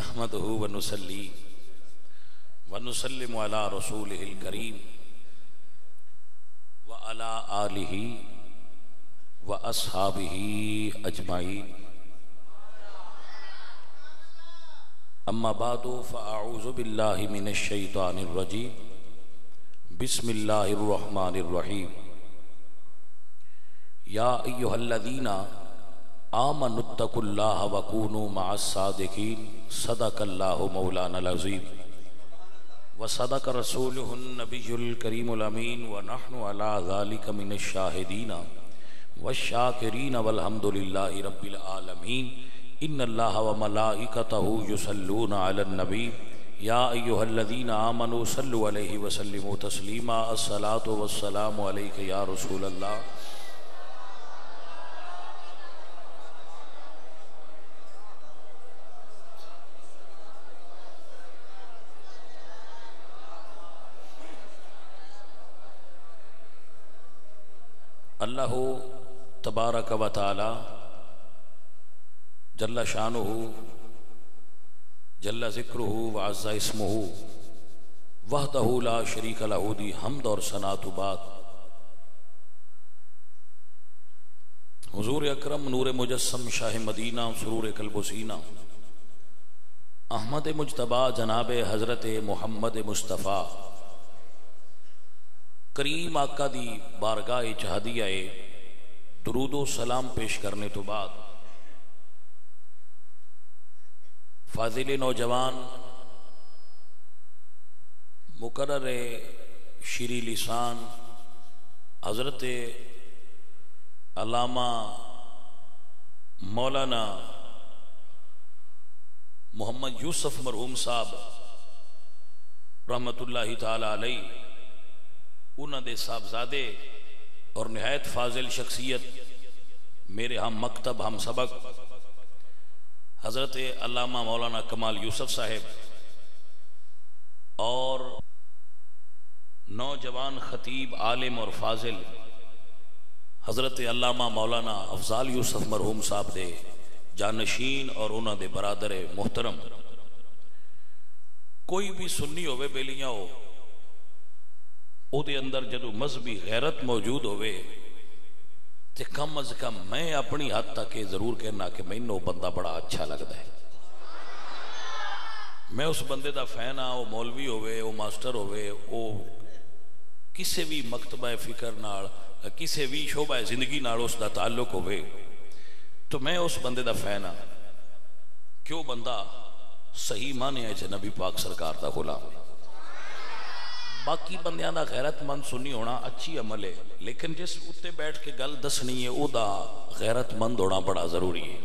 نحمده ونصلي ونسلم على رسوله الكريم وعلى آله وأصحابه أجمعين أما بعد فأعوذ بالله من الشيطان الرجيم بسم الله الرحمن الرحيم يا أيها الذين آمنوا اتقوا الله وكونوا مع الصادقين صدق الله مولانا العظيم وصدق رسوله النبي الكريم الأمين ونحن على ذلك من الشاهدين والشاكرين والحمد لله رب العالمين إن الله وملائكته يصلون على النبي يا أيها الذين آمنوا صلوا عليه وسلموا تسليما الصلاة والسلام عليك يا رسول الله اللہ تبارک و تعالی جل شانہ جل ذکرہ وعز اسمہ وحدہ لا شریک لہ دی حمد اور ثنا تو بعد حضور اکرم نور مجسم شاہ مدینہ سرور قلب و سینہ احمد مجتبی جناب حضرت محمد مصطفیٰ کریم آقا دی بارگاہ چہدیہ درود و سلام پیش کرنے تو بعد فاضل نوجوان مقرر شیریں لسان حضرت علامہ مولانا محمد یوسف مرحوم صاحب رحمت اللہ تعالی علیہ انہوں دے صاحبزادے اور نہایت فاضل شخصیت میرے ہم مکتب ہم سبق حضرت علامہ مولانا کمال یوسف صاحب اور نوجوان خطیب عالم اور فاضل حضرت علامہ مولانا افضال یوسف مرحوم صاحب دے جانشین اور انہوں دے برادر محترم کوئی بھی سنی ہوئے بیلیاں ہو او دے اندر جدو مذہبی غیرت موجود ہوئے تے کم از کم میں اپنی حد تک ضرور کہنا کہ میں انہوں بندہ بڑا اچھا لگتا ہے میں اس بندے دا فین ہاں وہ مولوی ہوئے وہ ماسٹر ہوئے وہ کسے بھی مکتبہ فکر نال کسے بھی شعبہ زندگی نال اس دا تعلق ہوئے تو میں اس بندے دا فین ہاں کیوں بندہ صحیح مانے ہے جے نبی پاک سرکار دا غلام ہے باقی بندیاں دا غیرت مند سنی ہونا اچھی عمل ہے لیکن جس اتے بیٹھ کے گل دسنی ہے او دا غیرت مند ہونا بڑا ضروری ہے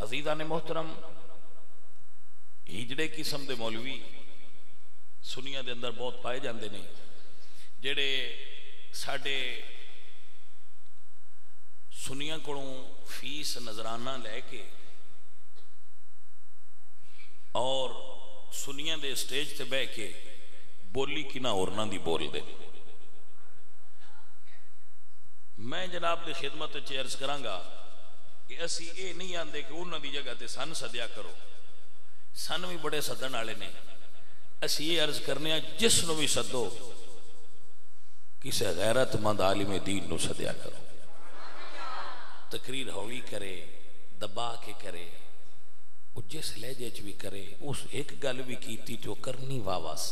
عزیزان محترم ہجڑے قسم دے مولوی سنیاں دے اندر بہت پائے جاندے نے جڑے ساڈے سنیاں کولوں فیس نظرانہ لے کے اور سنیاں دے سٹیج تے بہ کے بولی کی نہ اورنا دی بول دے میں جناب دے خدمت چ عرض کرانگا کہ اسی اے نہیں آندے کہ انہاں دی جگہ تے سن سدیا کرو سن بھی بڑے سدن والے نے اسی یہ عرض کرنے جس نو بھی سدو کسے غیرت مند عالم دین نو سدیا کرو تقریر ہوئی کرے دبا کے کرے وہ جس لہجے چ بھی کرے اس ایک گل بھی کیتی جو کرنی واواس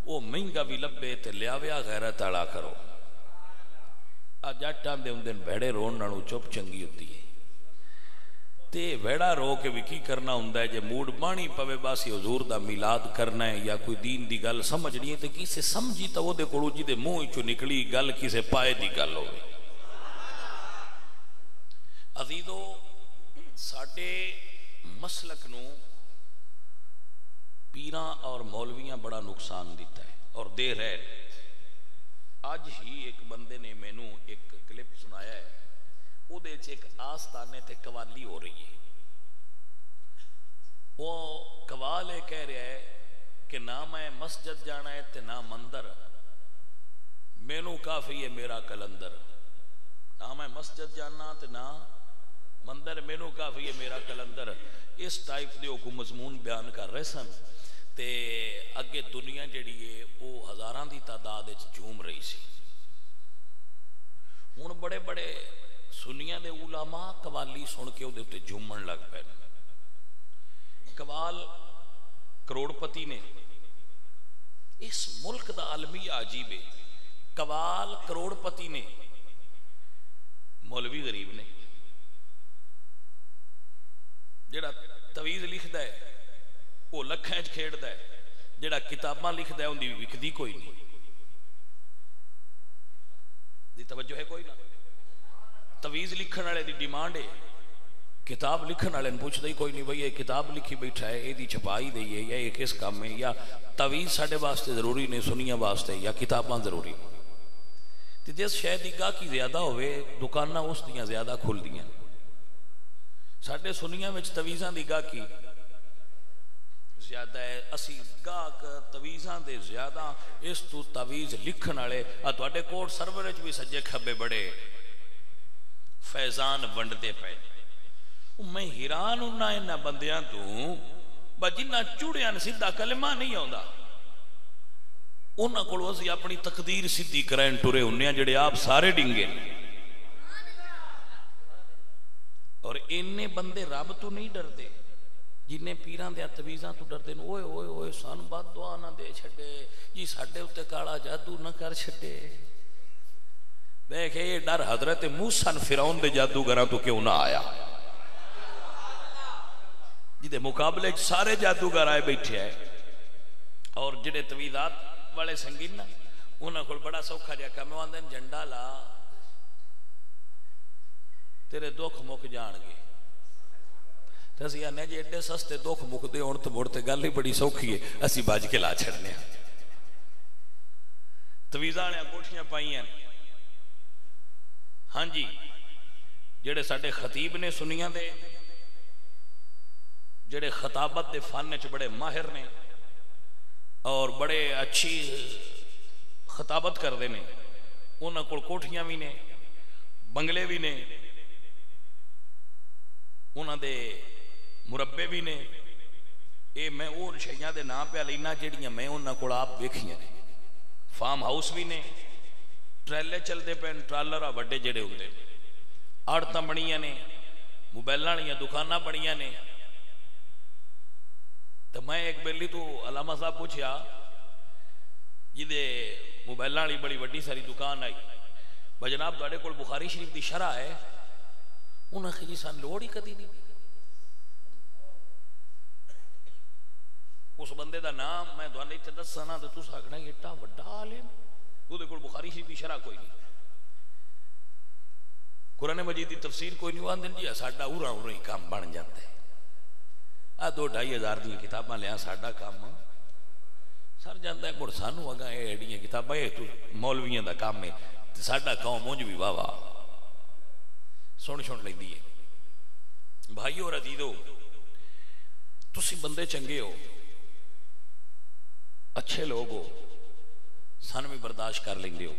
وہ مہنگا بھی لبے تے لیاویا غیرت آڑا کرو جٹاں دے اندر بھیڑے رون نالوں چپ چنگی ہوتی ہے تے بھیڑا رو کے بھی کی کرنا ہوندا ہے جے موڈ بانی پوے باسی حضور دا میلاد کرنا ہے یا کوئی دین دی گل سمجھنی ہے تے کسے سمجھی تا وہ دے کولوں جی دے منہ چوں نکلی گل کسے پائے دی گل ہوے عزیزو ساڈے مسلک نو پیراں اور مولویاں بڑا نقصان دیتا ہے اور دے رہے آج ہی ایک بندے نے مینوں ایک کلپ سنایا ہے وہ دے چ ایک آستانے تے قوالی ہو رہی ہے وہ قوال کہہ رہا ہے کہ نہ میں مسجد جانا ہے تے نہ مندر مینوں کافی ہے میرا کلندر نہ میں مسجد جانا تے نہ مندر مینو کافی ہے میرا کلندر، اس ٹائپ دے کو مضمون بیان کر رہے سن تے اگے دنیا جڑی ہے وہ ہزاراں دی تعداد وچ جھوم رہی سی. ہن بڑے بڑے سنیاں دے علماء قوالی سن کے وہ جھومن لگ پے. قوال کروڑ پتی نے، اس ملک دا عالمی عجیب ہے، قوال کروڑ پتی نے، مولوی غریب نے. جڑا تویز لکھدا ہے وہ لکھاں وچ کھیڑدا ہے، جڑا کتاباں لکھدا ہے اون دی وکدی کوئی نہیں. دی توجہ ہے کوئی نہ. تویز لکھن والے دی ڈیمانڈ ہے، کتاب لکھن والے پوچھدا ہی کوئی نہیں بھئی یہ کتاب لکھی بیٹھا ہے یہ دی چھپائی دئیے یا یہ کس کام میں، یا تویز ساڈے واسطے ضروری نہیں سنیاں واسطے، یا کتاباں ضروری. تے جس شے دی گاہکی زیادہ ہوئے دکاناں اس دیاں زیادہ کھل دیاں. ساڈے سنیاں وچ تویزاں دی گاہکی زیادہ ہے. اسی گاہک تویزاں دے زیادہ، اس تو تویز لکھن والے تواڈے کوٹ سرور وچ بھی سجے کھبے بڑے فیضان ونڈدے پے. میں حیران ہونا انہاں بندیاں تو جنہاں چوڑیاں سیدھا کلمہ نہیں آوندا انہاں کول اسی اپنی تقدیر سیدھی کرین ٹرے ہونے جڑے آپ سارے ڈنگے. اور انہیں بندے رب تو نہیں ڈردے جنہیں پیران دے تویزاں تو ڈردے. اوئے اوئے اوئے سان بد دعا نہ دے چھڈے جی ساڈے اوتے کالا جادو نہ کر چھڈے. دیکھے یہ ڈر حضرت موسیٰ فرعون دے جادوگراں تو کیوں نہ آیا، جدے مقابلے سارے جادوگر آئے بیٹھے آئے. اور جڑے تویزات والے سنگین نا انہاں کول بڑا سوکھا جا کم آندے جھنڈا لا تیرے دکھ مک جان گے. تے اسی آنے جی ایڈے سستے دکھ مک دے ہون تے مڑ تے گل ہی بڑی سوکھی ہے، اسی بج کے لا چھڑنے ہیں. تویزاں نے کوٹھیاں پائیاں. ہاں جی جڑے ساڈے خطیب نے سنیاں دے، جڑے خطابت دے فن وچ بڑے ماہر نے اور بڑے اچھی خطابت کردے نے، انہاں کول کوٹھیاں بھی نے بنگلے بھی نے، انہاں دے مربے بھی نے. اے میں او شیاں دے نام پہ لینا جڑیاں میں انہاں کول آپ ویکھیاں نے. فارم ہاؤس بھی نے، ٹریلے چلتے پے ٹرالر وڈے جڑے ہوندے، آڑتاں بنیاں نے، موبائلاں والیاں دکاناں بنیاں نے. تو میں ایک بیلی تو علامہ صاحب پوچھیا جدے موبائلاں والی بڑی وڈی ساری دکان آئی، جناب تواڈے کول بخاری شریف دی شرح ہے؟ انہاں کہ جی سان لوڑ ہی کدی نہیں. اس بندے دا نام میں تواڈے تے دسنا تے تساں آکھنا ایڈا وڈا عالم اودے کول بخاری شریف دی شرح کوئی نہیں، قرآن مجید دی تفسیر کوئی نہیں. آندے جی ساڈا اورا ہی کام بن جاندا ہے، آ 2-2.5 دی کتاباں لیا ساڈا کام سر جاندا ہے. مڑ سانو اگاں اے ایڈیاں کتاباں اے تو مولویاں دا کام ہے تے ساڈا قوم اونج بھی واہ واہ سن لیندی ہے. بھائیو اور عزیزو، تسی بندے چنگے ہو، اچھے لوگ ہو، سن بھی برداشت کر لیندے ہو،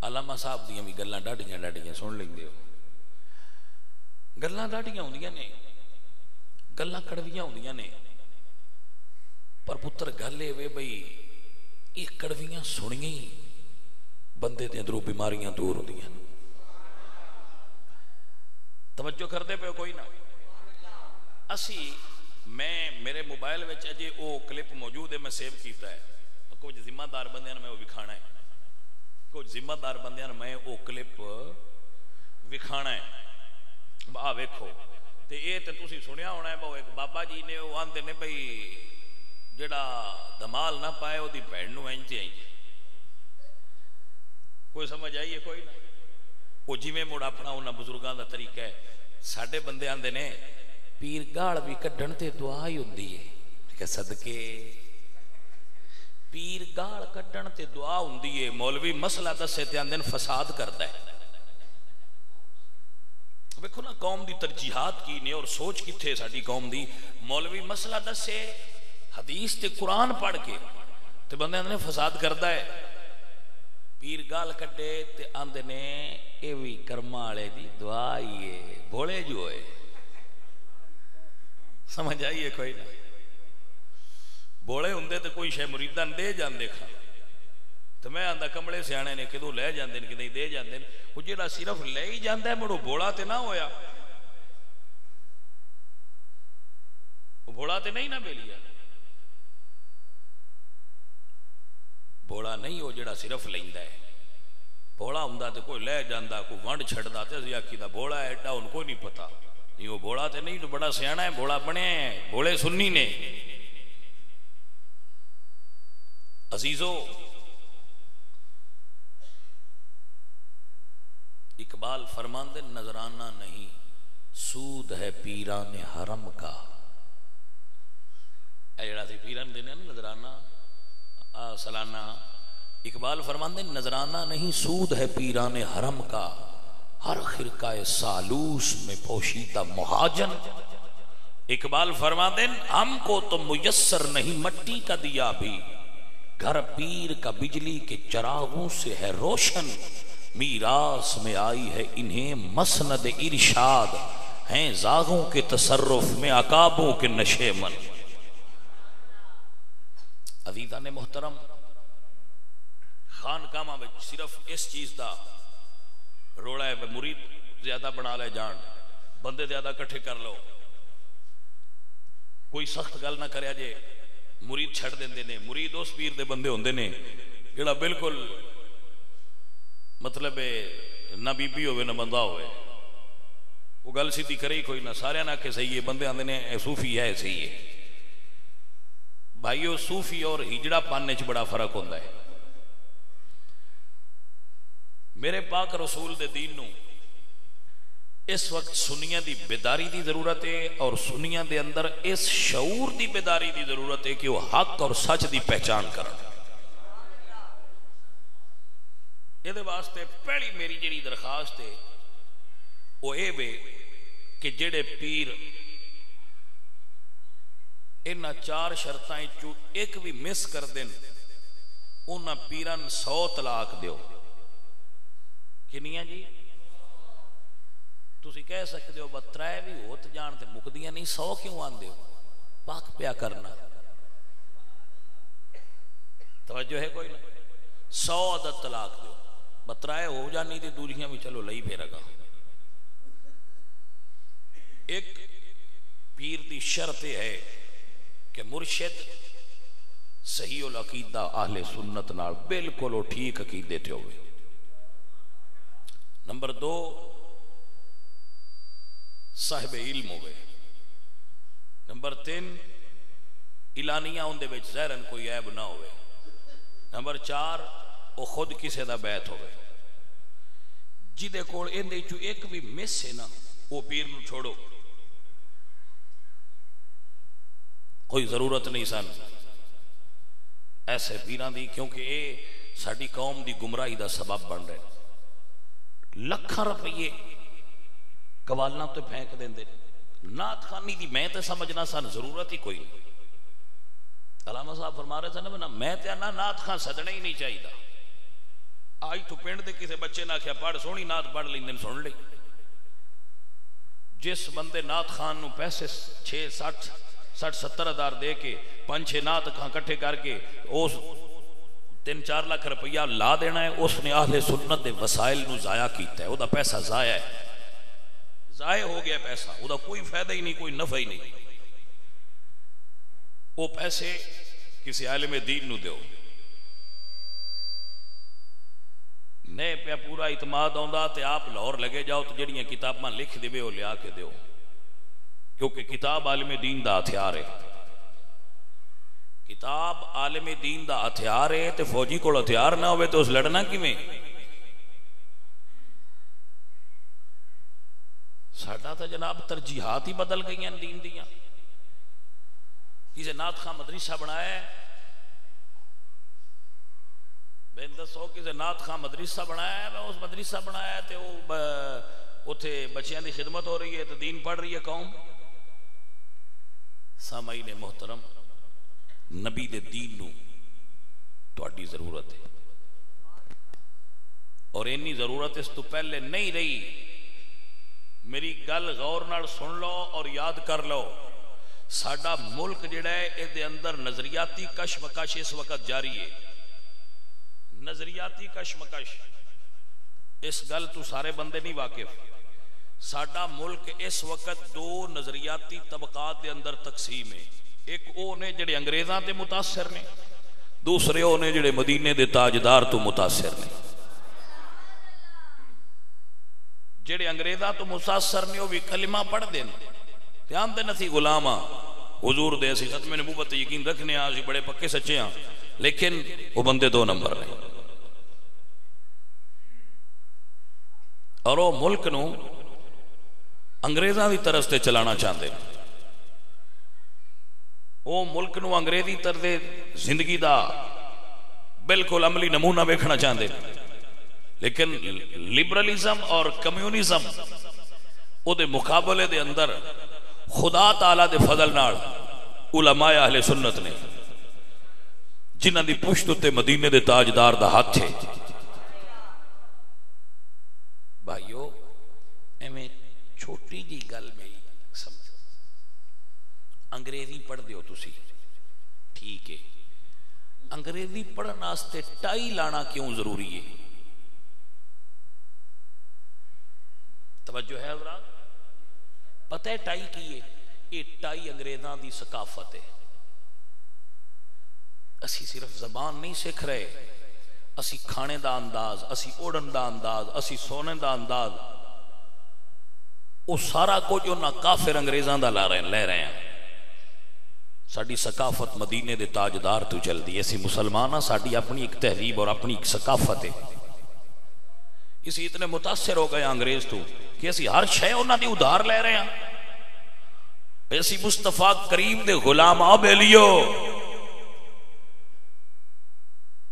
علامہ صاحب دیاں بھی گلاں ڈاڈیاں سن لیندے ہو. گلاں ڈاڈیاں ہوندیاں نے، گلاں کڑویاں ہوندیاں نے، پر پتر گل اے بھئی یہ کڑویاں سنیاں ہی بندے دے اندروں بیماریاں دور ہوندیاں. توجہ کردے پے کوئی نہ. اسی میں میرے موبائل وچ اجے او کلپ موجود ہے، میں سیو کیتا ہے. کچھ ذمہ دار بندیاں نے میں وہ وکھانا ہے، کچھ ذمہ دار بندیاں نے میں او کلپ وکھانا ہے. آ ویکھو تے اے تے تسی سنیا ہونا ہے. ایک بابا جی نے وہ آندے نے بھئی جڑا دمال نہ پائے وہ دی بھیڑ نو انج تے آئی. کوئی سمجھ آئیے کوئی نہ. وہ جی میں مڑ اپنا انہاں بزرگاں دا طریقہ ہے. ساڈے بندے آندے نے پیر گاڑ بھی کڈن تے دعا ہی ہوندی ہے کہ صدقے پیر گاڑ کڈن تے دعا ہوندی ہے. مولوی مسئلہ دسے تے آندے فساد کردا ہے. ویکھو نا قوم دی ترجیحات کی نے اور سوچ کتھے ساڈی قوم دی. مولوی مسئلہ دسے حدیث تے قرآن پڑھ کے تے بندے آندے فساد کردا ہے. پیر گال کڈے تے آندے نے اے وی کرما والے دی دعا ہی ہے بھولے جو ہوئے سمجھ آئیے کوئی نہ بھولے ہوندے تے کوئی شے مریداں دے جاندے کھا تو میں آندا کمڑے سیانے نے کدوں لے جاندے نے کدیں دے جاندے نے وہ جڑا صرف لے ہی جاندا ہے مڑو بھولا تے نہ ہویا وہ بھولا تے نہیں نہ بیلیا بھولا نہیں وہ جڑا صرف لیندا ہے بھولا ہوندا تے کوئی لے جاندا کوئی ونڈ چھڑدا تے اسی آکھیدا بھولا ہے ایڈا ان کو نہیں پتا یہ وہ بھولا تے نہیں تو بڑا سیاںا ہے بھولا بنے بھولے سنی نے عزیزو اقبال فرماندے نذرانہ نہیں سود ہے پیران حرم کا اے جڑا سی پیران دینے نذرانہ سالانہ اقبال فرماندے نذرانہ نہیں سود ہے پیران حرم کا ہر خرقہ سالوس میں پوشیدہ مہاجن اقبال فرماندے ہم کو تو میسر نہیں مٹی کا دیا بھی گھر پیر کا بجلی کے چراغوں سے ہے روشن میراث میں آئی ہے انہیں مسند ارشاد ہیں زاغوں کے تصرف میں عقابوں کے نشے من عزیزان محترم خان کامہ میں صرف اس چیز دا روڑا ہے مرید زیادہ بنا لے جان بندے زیادہ کٹھے کر لو کوئی سخت گل نہ کریا جے مرید چھڑ دیندے نے مرید اس پیر دے بندے ہوندے نے جڑا بالکل مطلب نہ بی پی ہوئے نہ بندہ ہوئے وہ گل سیدھی کرے ہی کوئی نہ سارے نہ کہ صحیح ہے بندے آندے نے اے صوفی ہے صحیح ہے بھائیو صوفی اور ہجڑا پاننے چ بڑا فرق ہوندہ ہے میرے پاک رسول دے دین نو اس وقت سنیاں دی بیداری دی ضرورت ہے اور سنیاں دے اندر اس شعور دی بیداری دی ضرورت ہے کہ وہ حق اور سچ دی پہچان کرن یہ دے واسطے پہلی میری جڑی درخواست ہے وہ اے بے کہ جڑے پیر انہاں 4 شرطاں چوں ایک بھی مس کر دین انہاں پیران 100 طلاق دیو کنیاں جی تسی کہہ سکتے ہو بترائے بھی ہوت جانتے مقدیاں نہیں 100 کیوں آن دیو پاک پیا کرنا توجہ ہے کوئی نہیں 100 عدد طلاق دیو بترائے ہو جانی تھی دوریاں بھی چلو لئی پھیرا گا ایک پیر دی شرط ہے کہ مرشد صحیح العقیدہ اہل سنت نال بالکل وہ ٹھیک عقیدے تے ہوئے نمبر 2 صاحب علم ہوئے نمبر 3 اعلانیہ ان دے وچ ظاہرن کوئی عیب نہ ہوئے نمبر 4 وہ خود کسے دا بیعت ہوئے جدے کول ان دے چوں ایک بھی مس ہے نا وہ پیر نو چھوڑو کوئی ضرورت نہیں سن ایسے پیران دی کیونکہ اے ساڑی قوم دی گمراہی دا سبب بن رہے لکھاں روپیے قوالنا تو پھینک دیں دے نات خانی دی میں تے سمجھنا سن ضرورت ہی کوئی نہیں علامہ صاحب فرما رہے تھے نا میں تے انا نات خان سدنے ہی نہیں چاہی دا آج تو پینڈ دے کسے بچے نہ کیا پڑھ سونی نات پڑھ لیندن سن لئی جس بندے نات خان نو پیسے 60-70 ہزار دے کے 5-6 نات خان کٹھے کر کے اس 3-4 لاکھ روپیہ لا دینا ہے اس نے اہل سنت دے وسائل نو ضائع کیتا ہے وہ دا پیسہ ضائع ہے ضائع ہو گیا پیسہ وہ دا کوئی فائدہ ہی نہیں کوئی نفع ہی نہیں وہ پیسے کسی عالم دین نو دیو نے پہ پورا اعتماد آندا تے آپ لاہور لگے جاؤ تو جڑیاں کتاباں لکھ دیوے وہ لیا کے دیو کیونکہ کتاب عالم دین دا ہتھیار ہے کتاب عالم دین دا ہتھیار ہے تے فوجی کو ہتھیار نہ ہوئے تو اس لڑنا کیویں ساڈا تو جناب ترجیحات ہی بدل گئی ہیں دین دیاں کسی نات خان مدرسہ بنایا ہے بین دسو کسی نات خان مدرسہ بنایا ہے اس مدرسہ بنایا ہے تے وہ اتھے بچیاں دی خدمت ہو رہی ہے تو دین پڑھ رہی ہے قوم سامعین محترم نبی دے دین نو تہاڈی ضرورت ہے اور اینی ضرورت اس تو پہلے نہیں رہی. میری گل غور نال سن لو اور یاد کر لو. ساڈا ملک جڑا ہے اے دے اندر نظریاتی کشمکش اس وقت جاری ہے. نظریاتی کشمکش اس گل تو سارے بندے نہیں واقف. ساڈا ملک اس وقت دو نظریاتی طبقات دے اندر تقسیم ہے. ایک او نے جڑے انگریزاں تے متاثر نے, دوسرے او نے جڑے مدینے دے تاجدار تو متاثر نے. جڑے انگریزاں تو متاثر نے وہ بھی کلمہ پڑھ دیں تے آندے نسی غلام ہاں حضور دے اسی ختم نبوت یقین رکھنے ہاں, اسی بڑے پکے سچے ہاں, لیکن وہ بندے دو نمبر نے. اور وہ ملک نو انگریزاں دی طرف تے چلانا چاہتے. وہ ملک نو انگریزی طرز زندگی دا بالکل عملی نمونہ ویکھنا چاہتے. لیکن لبرلزم اور کمیونزم او دے مقابلے دے اندر خدا تعالیٰ دے فضل نال علماء اہل سنت نے جنہاں دی پشت تے مدینے دے تاجدار دا ہاتھ ہے. بھائیو ایویں چھوٹی جی گل میں سمجھو. انگریزی پڑھ دیو تسی ٹھیک ہے, انگریزی پڑھن واسطے ٹائی لانا کیوں ضروری ہے؟ توجہ ہے حضرات؟ پتہ ہے ٹائی کی ہے؟ یہ ٹائی انگریزاں دی ثقافت ہے. اسی صرف زبان نہیں سکھ رہے, اسی کھانے دا انداز, اسی اوڑن دا انداز, اسی سونے دا انداز, وہ سارا کچھ انہاں کافر انگریزاں دا لے رہے ہیں. ساڈی ثقافت مدینے دے تاجدار تو چل دی. اسی مسلمان ہاں, ساڈی اپنی ایک تہذیب اور اپنی ایک ثقافت ہے. اسی اتنے متاثر ہو گئے انگریز تو کہ اسی ہر شے انہاں دی ادھار لے رہے ہیں. ایسی مصطفیٰ کریم دے غلام آ بیلیو.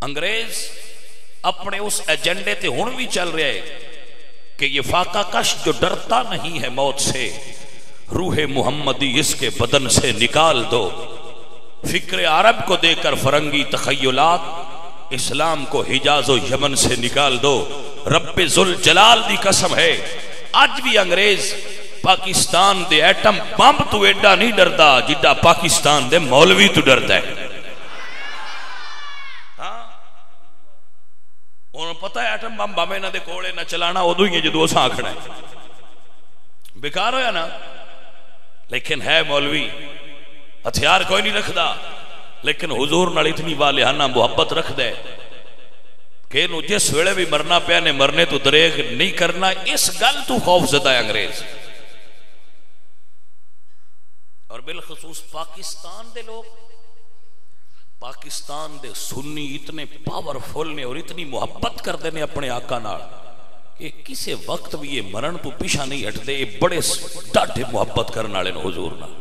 انگریز اپنے اس ایجنڈے تے ہن بھی چل رہے کہ یہ فاقہ کش جو ڈرتا نہیں ہے موت سے, روح محمدی اس کے بدن سے نکال دو. فکر عرب کو دے کر فرنگی تخیلات, اسلام کو حجاز و یمن سے نکال دو. رب ذوالجلال دی قسم ہے آج بھی انگریز پاکستان دے ایٹم بم تو ایڈا نہیں ڈردا جڈا پاکستان دے مولوی تو ڈردا ہے. انہوں پتہ ہے ایٹم بم بم انہاں دے کولے نہ چلانا ادو ہی ہے جدو اساں آکھنا ہے. بیکار ہویا نا. لیکن ہے مولوی, ہتھیار کوئی نہیں رکھدا, لیکن حضور نال اتنی والہانہ محبت رکھ دے کہ انہوں جس ویلے بھی مرنا پیا نے مرنے تو دریغ نہیں کرنا. اس گل تو خوف زدہ ہے انگریز. اور بالخصوص پاکستان دے لوگ, پاکستان دے سنی اتنے پاورفل نے اور اتنی محبت کر دینے اپنے آقا نال کہ کسی وقت بھی یہ مرن تو پیچھا نہیں ہٹ دے. یہ بڑے ڈاڈھے محبت کرنے والے حضور نال.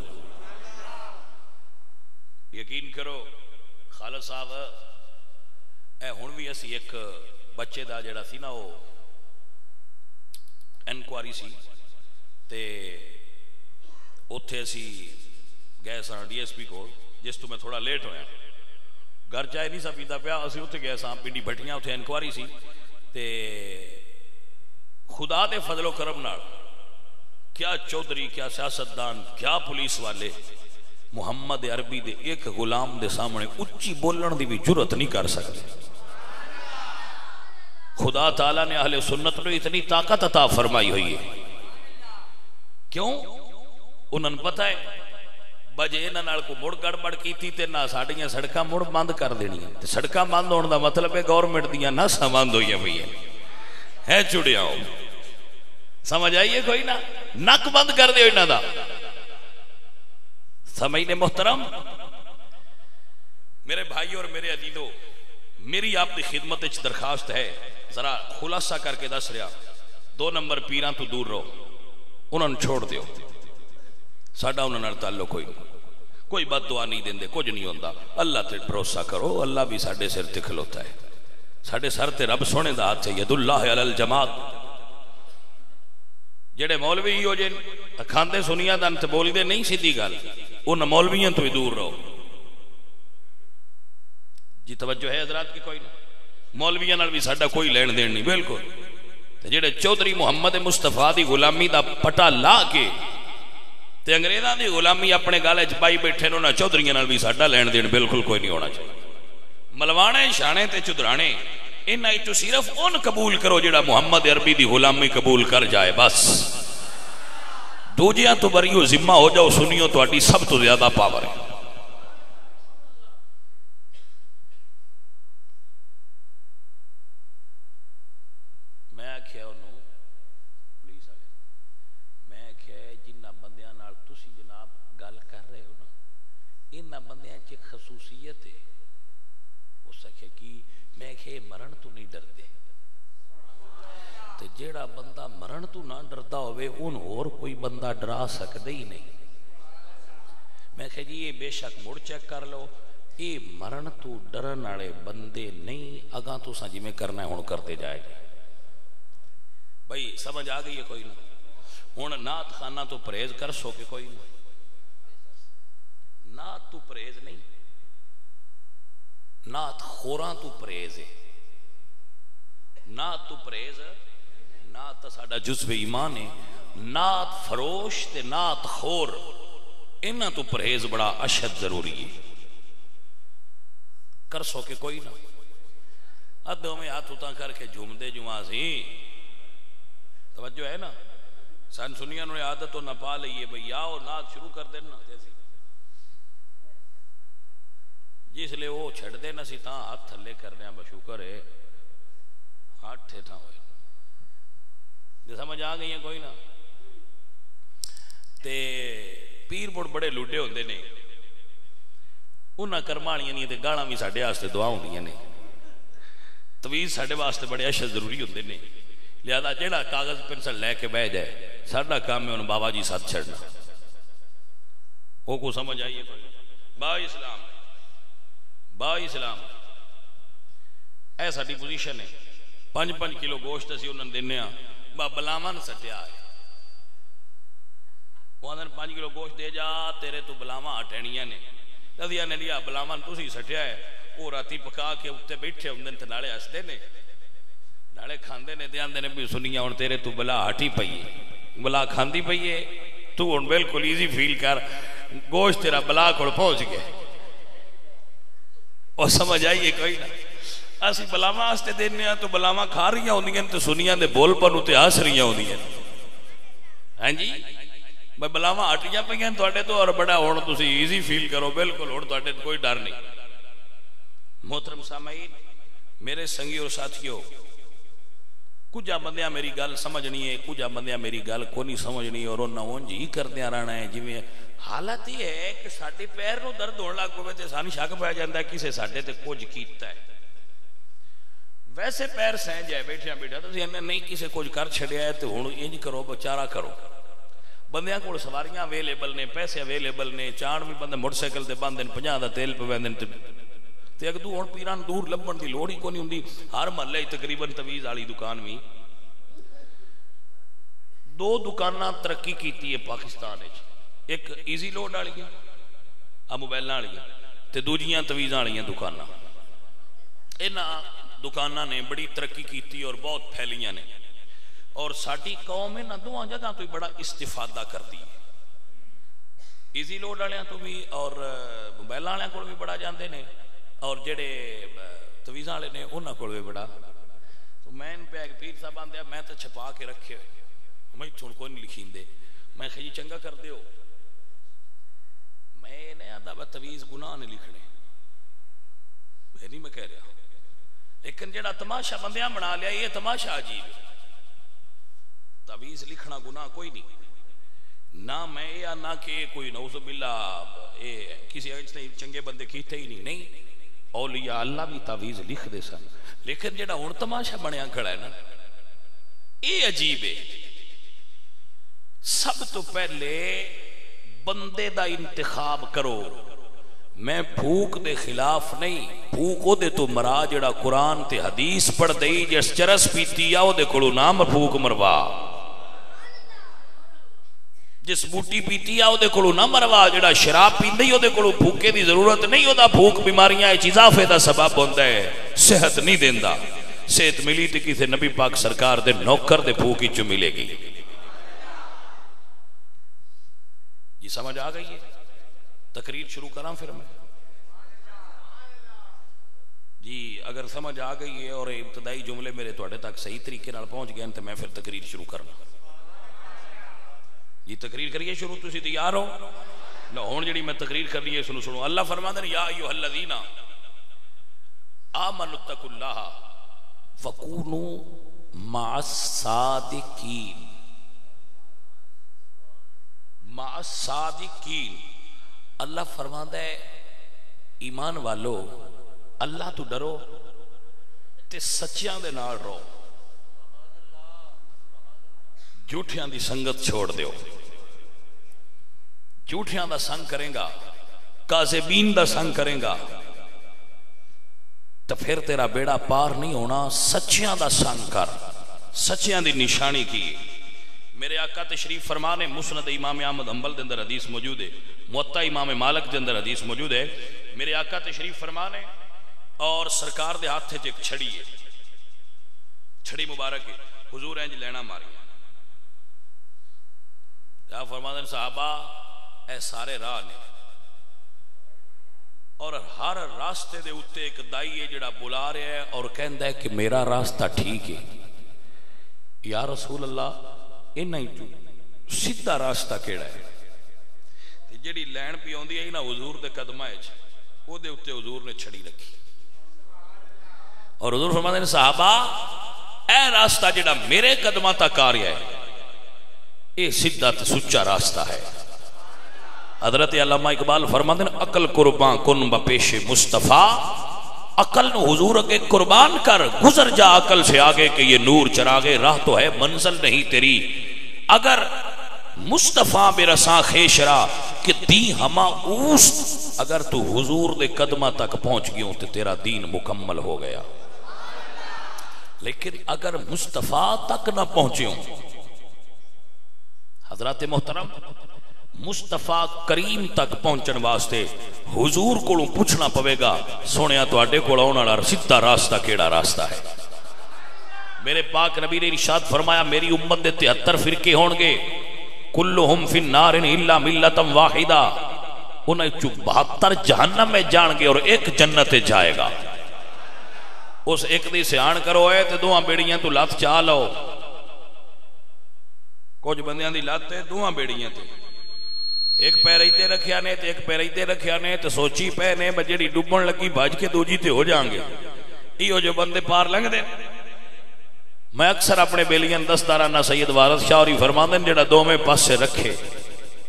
یقین کرو خالد صاحب, اے ہن بھی اسی ایک بچے دا جڑا سی نا وہ انکوائری سی تے اوتھے اسی گئے سن ڈی ایس پی کو, جس تو میں تھوڑا لیٹ ہویا, گھر چائے نہیں سا پیتا پیا, اسی اوتھے گئے ساں پنڈی بھٹیاں, اوتھے انکوائری سی تے خدا دے فضل و کرم نال کیا چودھری, کیا سیاستدان, کیا پولیس والے محمد عربی دے ایک غلام دے سامنے اچھی بولن دی بھی جرت نہیں کر سکتے. خدا تعالیٰ نے اہل سنت نے اتنی طاقت عطا فرمائی ہوئی ہے. کیوں؟ انہوں نے پتہ ہے بجے انہاں نال کو مڑ گڑبڑ کیتی تے نہ ساڈیاں سڑکاں مڑ بند کر دینی تے سڑکاں بند ہون دا مطلب ہے گورنمنٹ دیاں نہ بند ہوئی ہوئی ہے چڑیا ہو. سمجھ آئیے کوئی نہ نک بند کر دے انہاں دا. سمجھنے محترم میرے بھائی اور میرے عزیزو, میری آپ کی خدمت اچھ درخواست ہے, ذرا خلاصہ کر کے دس رہا. 2 نمبر پیران تو دور رہو, انہوں نے چھوڑ دیو. ساڈا انہوں نے تعلق کوئی بد دعا نہیں دیندے, کچھ نہیں ہوندہ. اللہ تے بھروسہ کرو, اللہ بھی ساڈے سر تے کھلوتا ہے. ساڈے سر تے رب سونے دا ہاتھ ہے. ید اللہ علی الجماعت. جڑے مولوی ہی ہو جن کھاندے سنیا دن تے بول دے نہیں سیدھی گل, ان مولویاں تو ہی دور رہو. جی توجہ ہے حضرات کی کوئی نہ. مولویاں نال بھی ساڈا کوئی لین دین نہیں بالکل. تے جڑے چودھری محمد مصطفیٰ دی غلامی دا پٹا لا کے تے انگریزاں دی غلامی اپنے گالے چ پائی بیٹھے نے، انہاں چودھریاں نال بھی ساڈا لین دین بالکل کوئی نہیں ہونا چاہیے. ملوانے شانے تے چدرانے انہاں وچوں صرف ان قبول کرو جڑا محمد عربی دی غلامی قبول کر جائے بس. دوجیاں تو بریو ذمہ ہو جاؤ، سنیو تہاڈی سب تو زیادہ پاور ہے. جیڑا بندہ مرن تو نہ ڈردا ہوئے ان اور کوئی بندہ ڈرا سکتا ہی نہیں. میں کہ جی یہ بے شک مڑ چیک کر لو، یہ مرن تو ڈرن والے بندے نہیں. اگاں تو سا جی میں کرنا ہے ہن کرتے جائے گا. بھائی سمجھ آ گئی ہے کوئی نہ؟ ہن نعت خانہ تو پرہیز کر سو کہ کوئی نہ؟ نعت تو پرہیز نہیں، نعت خوراں تو پرہیز ہے. نعت تو پرہیز، نعت ساڈا جزو ایمان ہے. نعت فروش تے نعت خور انہاں تو پرہیز بڑا اشد ضروری ہے. کر سو کہ کوئی نہ؟ ادھوں میں ہاتھ اتاں کر کے جھوم دے جواں سی. توجہ ہے نا؟ سن سنیاں نے عادت نہ پا لئیے بھئی آؤ نعت شروع کر دینا جیسی جس لئے وہ چھڑ دینا سی تاں ہاتھ تھلے کر دیا بشکر ہے ہاتھ ٹھیٹھا ہوئے. جو سمجھ آ گئی ہیں کوئی نہ؟ تے پیر بڑ بڑے لوڈے ہوندے نے، انہاں کرمانیاں نہیں تے گاڑاں بھی ساڈے واسطے دعا ہوندیاں نے. تویز ساڈے واسطے بڑے اشد ضروری ہوندے نے. لہذا جیڑا کاغذ پنسل لے کے بہ جائے ساڈا کام ہے انہوں بابا جی ساتھ چھڑنا. وہ کو سمجھ آئیے کوئی؟ با اسلام با اسلام اے ساڈی پوزیشن ہے. 5-5 کلو گوشت اسی انہوں نے دینے ہاں. با بلامان سٹیا ہے، وہ اندر 5 کلو گوشت دے جا تیرے تو بلامان ہٹینیاں نے. دیا نے لیا بلامان تو سی سٹیا ہے. وہ راتی پکا کے اتے بیٹھے ہوں دن تنالے ہستے نے نالے کھاندے نے دیاندے نے بھی سنیا ہوں تیرے تو بلا ہٹی پئیے بلا کھاندی پئیے تو ہوں بالکل ایزی فیل کر گوشت تیرا بلا کو پہنچ گئے. اور سمجھ آئیے کوئی نہ؟ اسی بلاواں واسطے دینے ہاں تو بلاواں کھا رہی ہوندیاں تے سنیاں دے بول پن تے ہس رہی ہوندیاں. ہاں جی بھائی بلاواں ہٹیاں پئیاں تواڈے تو اور بڑا ہن تسی ایزی فیل کرو بالکل ہن تواڈے کوئی ڈر نہیں. محترم سامعین میرے سنگی اور ساتھیو، کچھ بندیاں میری گل سمجھنی ہے، کچھ بندیاں میری گل کو نہیں سمجھنی اور انہاں اونج ہی کردیاں رہنا ہے. جویں حالت یہ ہے کہ ساڈے پیر نو درد ہون لگ پے تے سانو شک پہ جاندا ہے کسے ساڈے تے کچھ کیتا ہے. ویسے پیر سہ جائے بیٹھیا بیٹھا تو نہیں کسے کچھ کر چھڑیا ہے تو ہن انج کرو بچارا کرو. بندیاں کول سواریاں اویلیبل نے، پیسے اویلیبل نے، چان بھی بندے موٹر سائیکل تے باندھن 50 دا تیل پویندن تے اگ تو ہن پیران دور لبن دی لوڑ ہی کوئی نہیں ہوندی. ہر محلے تقریباً تویز والی دکان بھی 2 دکاناں ترقی کیتی ہے پاکستان وچ. ایک ایزی لوڈ والی آ موبائلاں والی تے دوجیاں تویزاں والیاں دکاناں. انہاں دکاناں نے بڑی ترقی کیتی اور بہت پھیلیاں نے اور ساڈی قوم انہاں دوواں جگہ تو بڑا استفادہ کرتی ہے. ایزی لوڈ والیاں تو بھی اور موبائلاں والیاں کول بھی بڑا جاندے نے اور جڑے تویزاں والے نے انہاں کول بھی بڑا. تو میں پہ ایک پیر صاحب آندے میں تو چھپا کے رکھے ہوئے میں چھوڑ کوئی نہیں لکھیندے. میں کہ جی چنگا کر دیو. میں نہیں آندا تویز گناہ نہیں لکھنے میں نہیں میں کہہ رہا، لیکن جڑا تماشا بندیاں بنا لیا یہ تماشا عجیب ہے. تویز لکھنا گناہ کوئی نہیں. نہ میں یا نہ کہ کوئی نعوذ باللہ کسی چنگے بندے کیتے ہی نہیں. اولیاء اللہ بھی تویز لکھ دے سن، لیکن جڑا ہن تماشا بنیا کھڑا ہے نا یہ عجیب ہے. سب تو پہلے بندے دا انتخاب کرو. میں پھوک دے خلاف نہیں، پھوک او دے تو مرا جڑا قرآن تے حدیث پڑھ دئی. جس چرس پیتی آو دے کولو نہ پھوک مروا، جس بوٹی پیتی آو دے کولو نہ مروا. جڑا شراب پیندی او دے کولو پھوکے دی ضرورت نہیں، او دا پھوک بیماریاں اضافے دا سبب ہوندا ہے. صحت نہیں دیندا، صحت ملی تو کسی نبی پاک سرکار دے نوکر دے پھوکی چو ملے گی. یہ سمجھ آ گئی ہے؟ تقریر شروع کراں پھر میں جی اگر سمجھ آ گئی ہے اور ابتدائی جملے میرے توڑے تک صحیح طریقے نال پہنچ گئے تو میں پھر تقریر شروع کرنا. یہ تقریر کریے شروع، تسی تیار ہو؟ نہ ہون جڑی میں تقریر کرنی ہے سنو. اللہ فرماتا ہے یا ایھا الذین آمنوا اتقوا اللہ وکونوا مع الصادقین. مع الصادقین اللہ فرماتا ہے ایمان والو اللہ تو ڈرو تے سچیاں دے نال رہو، جھوٹیاں دی سنگت چھوڑ دیو. جھوٹیاں دا سنگ کریں گا، کاذبین دا سنگ کریں گا تو پھر تیرا بیڑا پار نہیں ہونا. سچیاں دا سنگ کر. سچیاں دی نشانی کی میرے آقا تشریف فرمانے مسند امام احمد حنبل دے اندر حدیث موجود ہے، موطا امام مالک دے اندر حدیث موجود ہے. میرے آقا تشریف فرمانے اور سرکار دے ہاتھ ایک چھڑی ہے، چھڑی مبارک ہے. حضور ہیں جی لینا ماری کیا فرماتے ہیں صحابہ اے سارے راہ نے اور ہر راستے دے اتے ایک دائی ہے جڑا بلا رہا ہے اور کہندا ہے کہ میرا راستہ ٹھیک ہے. یا رسول اللہ انہاں ہی سیدھا راستہ کیڑا ہے؟ جڑی لین پی اوندی ہے نا حضور دے قدماں وچ او دے اتے حضور نے چھڑی رکھی اور حضور فرماتے ہیں صحابہ اے راستہ جڑا میرے قدماں تک آ رہا ہے اے سیدھا تے سچا راستہ ہے. حضرت علامہ اقبال فرماتے ہیں عقل قربان کن بپیش مصطفیٰ. عقل نو حضور اگے قربان کر، گزر جا عقل سے آگے کہ یہ نور چراغے راہ تو ہے منزل نہیں تیری. اگر مصطفیٰ برساں خیشرا کہ دی ہما اوست، اگر تو حضور دے قدمہ تک پہنچ گیوں تو تیرا دین مکمل ہو گیا. لیکن اگر مصطفیٰ تک نہ پہنچیوں، حضرات محترم مصطفیٰ کریم تک پہنچن واسطے حضور کو پوچھنا پوے گا سونیا تو آڈے کو لاؤنا سیدھا راستہ کیڑا راستہ ہے. میرے پاک نبی نے ارشاد فرمایا میری امت دے 73 فرقے ہون گے، کلہم فی النار الا ملۃ واحدہ، انہیں 72 جہنم میں جان گے اور ایک جنت جائے گا. اس ایک دی سیان کرو ہے تے دوہاں بیڑیاں تو لات چاہ لو. کچھ بندیاں دی لات تے دوہاں بیڑیاں تے ایک پیر ایتے رکھیا نے تے ایک پیر ایتے رکھیا نے تے سوچی پے نے بجڑی ڈوبن لگی بھاج کے دوجی تے ہو جائیں گے. ایو جو بندے پار لنگ دے. میں اکثر اپنے بیلین دستدارانہ سید وارث شاہ اور فرماندے جڑا دو میں پاس سے رکھے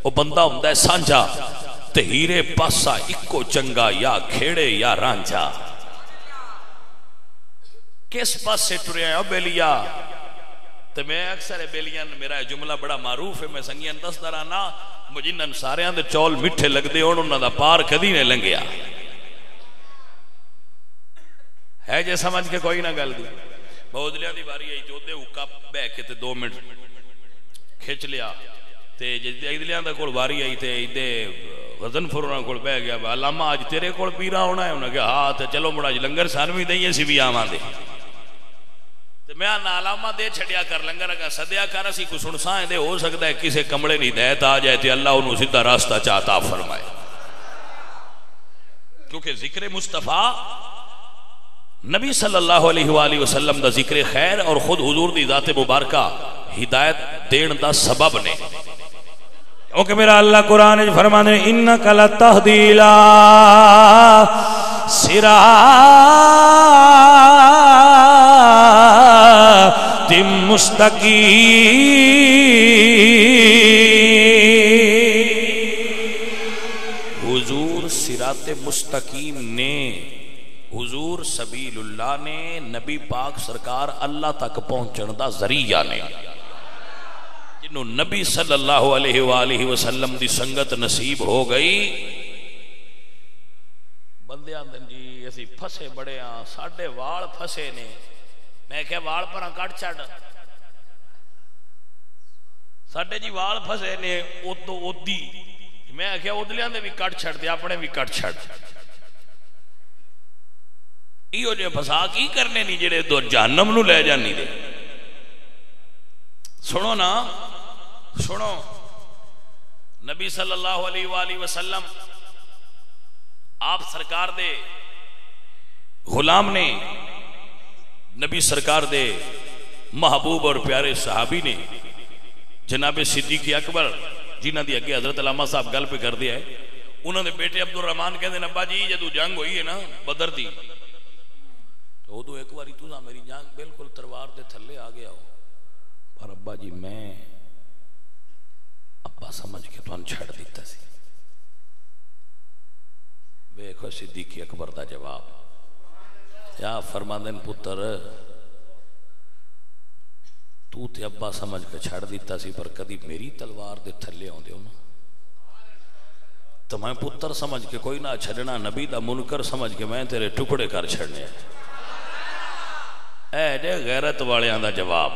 وہ بندہ ہوندا ہے سانجا تے ہیرے پاسا اکو چنگا یا کھیڑے یا رانجا. کس پاس سے ٹرے ہیں بیلیا؟ تو میں اکثر بیلیاں میرا جملہ بڑا معروف ہے، میں سنگیاں دستدارانہ مجنن سارے دے چول مٹھے لگ دے اور انہوں دا پار کدی نے لنگیا ہے جے سمجھ کے کوئی نہ گل دی. بہودلیاں دی باری آئی تو دے اوکا بے کے تے 2 منٹ کھچ لیا تے جدلیاں دا کول باری آئی تے دے غزن فرونہ کول بے گیا علامہ آج تیرے کول پیرا ہونا ہے. انہوں نے کہا ہاں تے چلو مڑا جی لنگر سانوی دئیے سی بھی آمان دے تے میں آنا علامہ دے چھڑیا کر لنگر اگا صدیا کر اسی کو سن سائیں دے ہو سکتا ہے کسے کمڑے نہیں دیت آ جائے تے اللہ انہوں سیدھا راستہ چاہتا فرمائے. کیونکہ ذکر مصطفیٰ نبی صلی اللہ علیہ وآلہ وسلم دا ذکر خیر اور خود حضور دی ذات مبارکہ ہدایت دین دا سبب نے. کیونکہ میرا اللہ قرآن فرمانے انکا لتہدی الی صراط مستقیم. حضور صراط مستقیم نے، حضور سبیل اللہ نے، نبی پاک سرکار اللہ تک پہنچن دا ذریعہ نے. جنہوں نبی صلی اللہ علیہ وآلہ وسلم دی سنگت نصیب ہو گئی بندے آندن جی اسی پھسے بڑے ہاں ساڑھے وال پھسے نے. میں کہا وال پر کٹ چھڑ ساڑھے جی وال پھسے نے ادو ادی. میں کہا ادلیاں دے بھی کٹ چھڑ دے اپنے بھی کٹ چھڑ. ایو جے فسا کی کرنے نہیں جڑے دو جہنم نو لے جانی دے. سنو نا سنو، نبی صلی اللہ علیہ وآلہ وسلم آپ سرکار دے غلام نے، نبی سرکار دے محبوب اور پیارے صحابی نے جناب صدیق اکبر جنہ دی اگے حضرت علامہ صاحب گل پہ کر دیا ہے، انہوں نے بیٹے عبد الرحمن کہتے ہیں ابا جی جدو جنگ ہوئی ہے نا بدر دی، تو ادو ایک باری تو میری جنگ بالکل تلوار دے تھلے آ گیا ہو، پر ابا جی میں ابا سمجھ کے تو چھڑ دیتا سی. دیکھو صدیق اکبر دا جواب یا فرماندن پتر تو تے ابا سمجھ کے چھڑ دیتا سی، پر کدی میری تلوار دے تھلے آن دیو نا تو میں پتر سمجھ کے کوئی نہ چھڑنا، نبی دا منکر سمجھ کے میں تیرے ٹکڑے کر چھڑنے. اے جے غیرت والے آن دا جواب.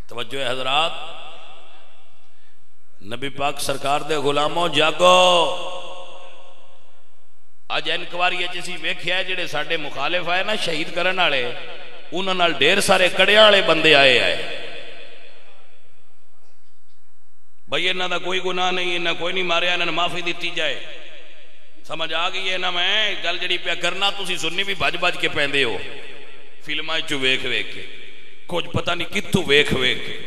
توجہ حضرات، نبی پاک سرکار دے غلاموں جاگو. آج انکواری جیسی ویکھیا ہے جڑے ساڈے مخالف آئے نا شہید کرن والے، انہاں نال ڈھیر سارے کڑیاں والے بندے آئے بھئی انہاں دا کوئی گناہ نہیں، انہاں کوئی نہیں ماریا، انہاں معافی دیتی جائے. سمجھ آ گئی ہے نا؟ میں گل جڑی پیا کرنا تسی سننی بھی بھج بھج کے پیندے ہو فلماں چ ویکھ ویکھ کے، کچھ پتہ نہیں کتوں ویکھ ویکھ کے.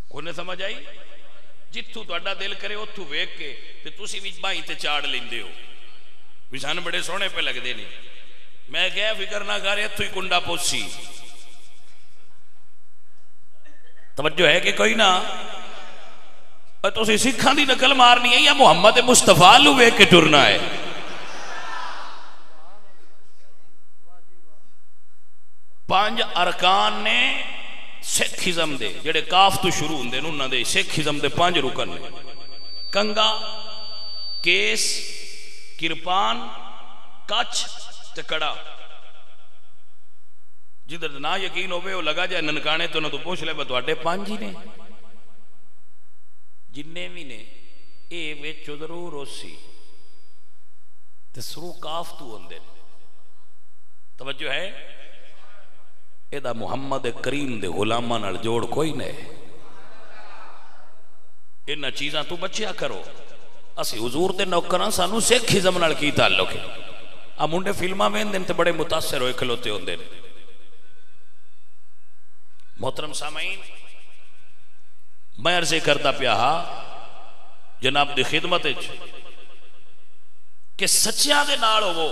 کوئی نہیں سمجھ آئی؟ جتوں تہاڈا دل کرے اتوں ویکھ کے تے تسی بھی باہیں تے چاڑ لیندے ہو بھی سن بڑے سونے پہ لگدے نے. میں کہیا فکر نہ کر اتوں ہی کنڈا پوسی. توجہ ہے کہ کوئی نہ؟ تسی سکھاں دی نقل مارنی ہے یا محمد مصطفیٰ لو ویکھ کے ٹرنا ہے؟ پانچ ارکان نے سکھزم دے جڑے کاف تو شروع ہوندے نے، انہاں دے سکھزم دے پانچ رکن نے: کنگا، کیس، کرپان، کچھ تے کڑا. جدھر نہ یقین ہوئے وہ لگا جائے ننکانے تو نہ تو پوچھ لے بتواڈے پانچ ہی نے جننے بھی نے اے وچ ضرور ہوسی تے سرو کاف تو ہوندے. توجہ ہے؟ اے دا محمد کریم دے غلاماں نال جوڑ کوئی نہیں. انہاں چیزاں تو بچیا کرو. اسی حضور دے نوکراں سانو سکھزم نال کی تعلق ہے؟ آ منڈے فلماں ویندے تے بڑے متاثر ہوئے کھلوتے ہوندے نے. محترم سامعین، میں عرض کرتا پیا جناب دی خدمت کہ سچیاں دے نال ہوو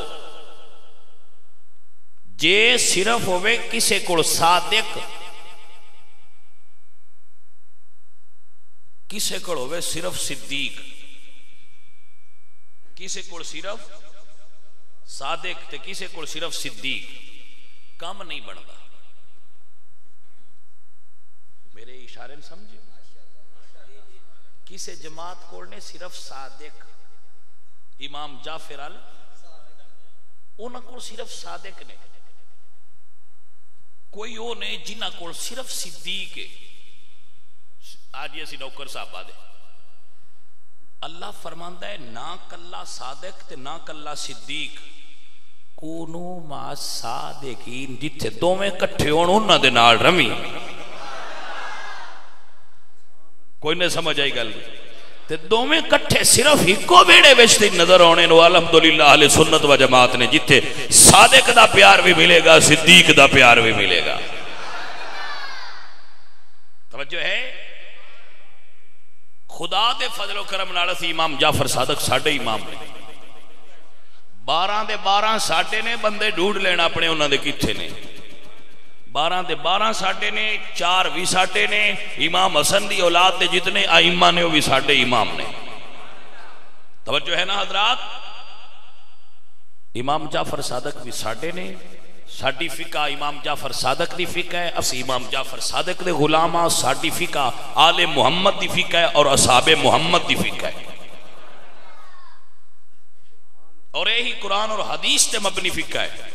جے صرف ہوئے کسے کول صادق، کسے کول ہوئے صرف صدیق، کسے کول صرف صادق تے کسے کول صرف صدیق، کام نہیں بنتا. میرے اشارے میں سمجھے؟ کسے جماعت کول نے صرف صادق، امام جعفر انہاں کول صرف صادق نے. کوئی وہ نہیں جنہ کول صرف صدیق ہے. آج یہ سی نوکر صاحب آدھے اللہ فرماندا ہے نہ کلا صادق تے نہ کلا صدیق، کونو ما صادقین، جتھے دوویں کٹھے ہون انہاں دے نال رمی. کوئی نہیں سمجھ آئی گل؟ تے دوویں کٹھے صرف ہکو بیڑے وچ تے نظر آنے نو الحمدللہ اہل سنت و جماعت نے جتھے صادق دا پیار بھی ملے گا، صدیق دا پیار بھی ملے گا. توجہ ہے؟ خدا دے فضل و کرم نال اسی امام جعفر صادق ساڈے امام نے 12 دے 12 ساڈے نے. بندے ڈھونڈ لینا اپنے انہاں دے کتھے نے. 12 دے 12 ساڈے نے، 4 بھی ساڈے نے. امام حسن دی اولاد دے جتنے ائمہ نے وہ بھی ساڈے امام نے. توجہ ہے نا حضرات؟ امام جعفر صادق بھی ساڈے نے. ساڈی فقہ امام جعفر صادق دی فقہ ہے، اسی امام جعفر صادق دے غلام ہاں. ساڈی فقہ آل محمد دی فقہ ہے اور اصحاب محمد دی فقہ ہے. اور یہی قرآن اور حدیث تے مبنی فقہ ہے.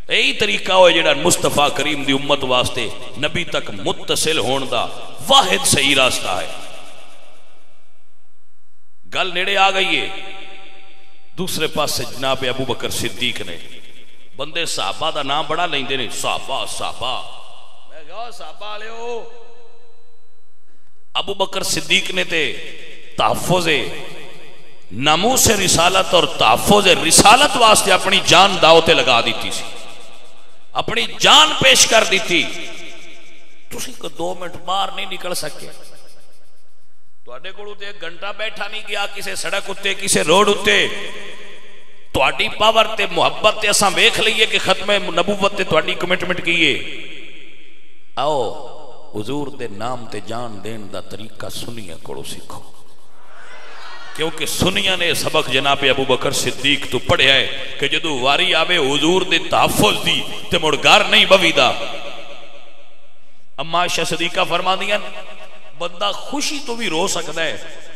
یہی طریقہ ہوئے جڑا مصطفیٰ کریم دی امت واسطے نبی تک متصل ہون دا واحد صحیح راستہ ہے. گل نیڑے آ گئی ہے. دوسرے پاس سے جناب ابو بکر صدیق نے بندے صحابہ دا نام بڑا لیندے نے. صحابہ میں کہا صحابہ لے ہو. ابو بکر صدیق نے تے تحفظ ناموس رسالت اور تحفظ رسالت واسطے اپنی جان داؤتے لگا دیتی سی, اپنی جان پیش کر دیتی. تسی کو 2 منٹ باہر نہیں نکل سکے. تواڈے کولوں تے 1 گھنٹہ بیٹھا نہیں گیا کسے سڑک اتے کسے روڈ اتے. تواڈی پاور تے محبت تے اساں ویکھ لئیے کہ ختم نبوت تے تواڈی کمٹمنٹ کیے. آؤ حضور دے نام تے جان دین دا طریقہ سنیاں کولوں سیکھو, کیونکہ سنیاں نے سبق جناب ابو بکر صدیق تو پڑھیا ہے کہ جدو واری آوے حضور دے تحفظ دی تے مڑ گھر نہیں بویدا. اما عائشہ صدیقہ فرما دیاں بندہ خوشی تو بھی رو سکتا ہے.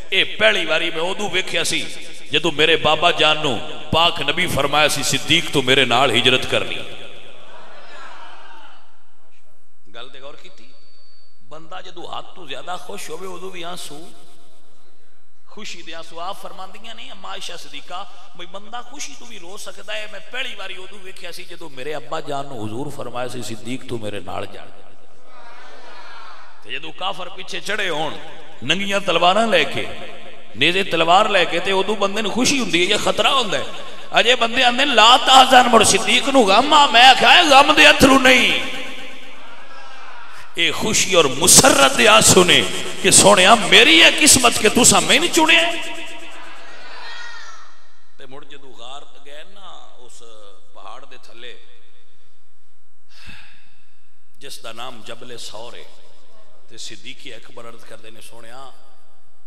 اے پہلی واری میں ادو ویکھیا سی جدو میرے بابا جان نو پاک نبی فرمایا سی صدیق تو میرے نال ہجرت کرنی. گل تے غور کیتی. بندہ جدو حد تو زیادہ خوش ہوئے ادو بھی آنسو خوشی دے آنسو. آپ فرماندیاں نہیں اما عائشہ صدیقہ بھئی بندہ خوشی تو بھی رو سکتا ہے. میں پہلی باری ادو ویکھیا سی جدو میرے ابا جان نو حضور فرمایا سی صدیق تو میرے نال جان. جدو کافر پیچھے چڑھے ہون ننگیاں تلواراں لے کے نیزے تلوار لے کے تے ادو بندے نو خوشی ہوندی ہے یا خطرہ ہوندا ہے. اجے بندے آندے لا تحزن مڑ صدیق نو غم آ. میں کہا غم دے اتھرو نہیں, اے خوشی اور مسرت دے آنسو نے کہ سونیا میری ہے قسمت کہ تساں میں نہیں چنے. تے مڑ جدو غار گئے نا اس پہاڑ دے تھلے جس دا نام جبل ثور ہے تے صدیق اکبر عرض کر دینے سونیا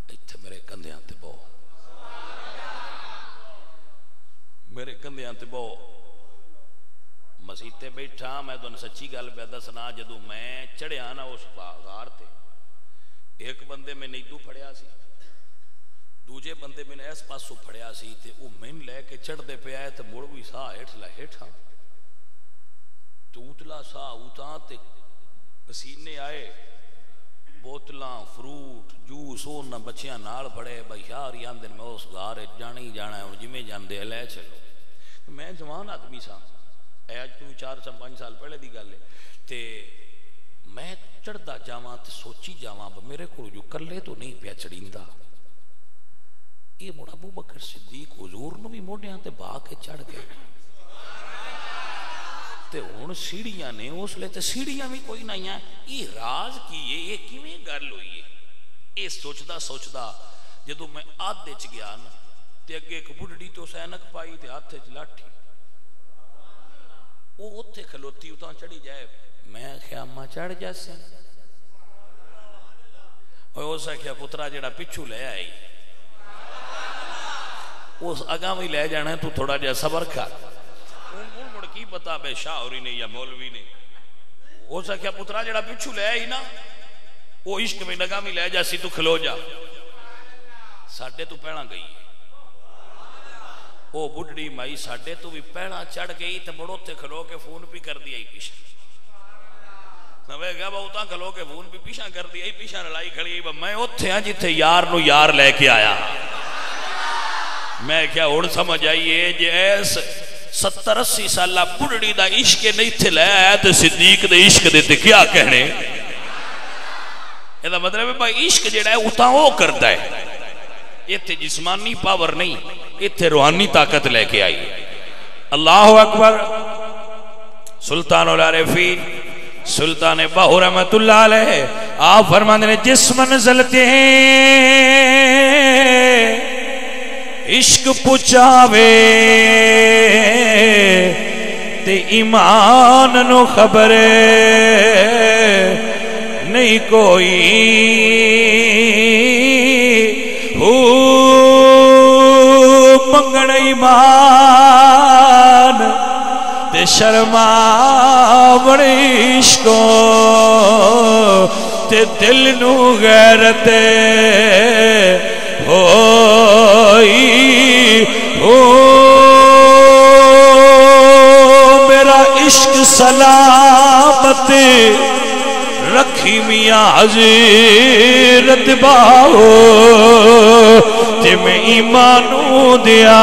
ایتھے میرے کندھیاں تے بو, میرے کندھیاں تے بو. مسیح تے بیٹھا میں دن سچی گل پہ دسنا جدو میں چڑھیا نا اس غار تے ایک بندے میں نیدو پھڑیا سی دوجے بندے میں اس پاسو پھڑیا سی تے او من لے کے چڑھ دے پہ آئے تے مڑ بھی سا ہٹلا ہٹا تو اتلا سا اوتاں تے پسینے آئے بوتلاں فروٹ جوس او نہ بچیاں نال پڑے بھائی یار یاندے میں اس غار جانے ہی جانا ہے جمیں جاندے لے چلو. میں جوان آدمی سا اج تو 4-5 سال پہلے دی گل ہے تے میں چڑھدا جاواں تے سوچی جاواں میرے کو جو کلے تو نہیں پیا چڑھیندا. یہ مڑ ابو بکر صدیق حضور نو بھی موڈیاں تے با کے چڑھ گئے تے ہن سیڑھیاں نے اس لے تے سیڑھیاں بھی کوئی نہیں ہیں. یہ راز کی ہے, یہ کیویں گل ہوئی ہے. یہ سوچدا جدوں میں آدھے چ گیا نا تے اگے ایک بڈھڑی تو سینک پائی تے ہاتھ چ لاٹھی وہ اتھے کھلوتی اتاں چڑھی جائے. میں کیا ماں چڑھ جیسے وہ کیا پترا جڑا پچھو لے آئی اس اگاں بھی لے جانا ہے تو تھوڑا جا صبر کر. مڑ کی پتا بے شاہوری نے یا مولوی نے وہ کیا پترا جڑا پچھو لے آئی نا وہ عشق میں نگاں بھی لے جاسی تو کھلو جا. ساڈے تو پہنا گئی وہ بڑھڑی مائی ساڈے تو بھی پہنا چڑھ گئی تے مڑو تے کھلو کے فون بھی کر دیا پیچھے. میں کہا بہتا کھلو کے فون بھی پیچھا کر دیا پیچھا لڑائی کھڑی. میں اتھے ہاں جتھے یار نو یار لے کے آیا. میں کیا ہن سمجھ آئیے جے ایس 70-80 سالہ بڑھڑی دا عشق نہیں تھے لے آیا تے صدیق دے عشق دے تے کیا کہنے. یہ دا مطلب ہے بھائی عشق جڑا ہے اتاں وہ کرتا ہے. یہ تھے جسمانی پاور نہیں, یہ تھے روحانی طاقت لے کے آئی. اللہ اکبر. سلطان العارفین سلطان باہو رحمت اللہ علیہ آپ فرمانے نے جس منزل تے عشق پچاوے تے ایمان نو خبر نہیں کوئی ہو منگن ایمان تے شرما بڑی عشقوں تے دل نو غیرت ہوئی ہو سلامت رکھی میاں حضرت باؤ تے میں ایمانوں دیا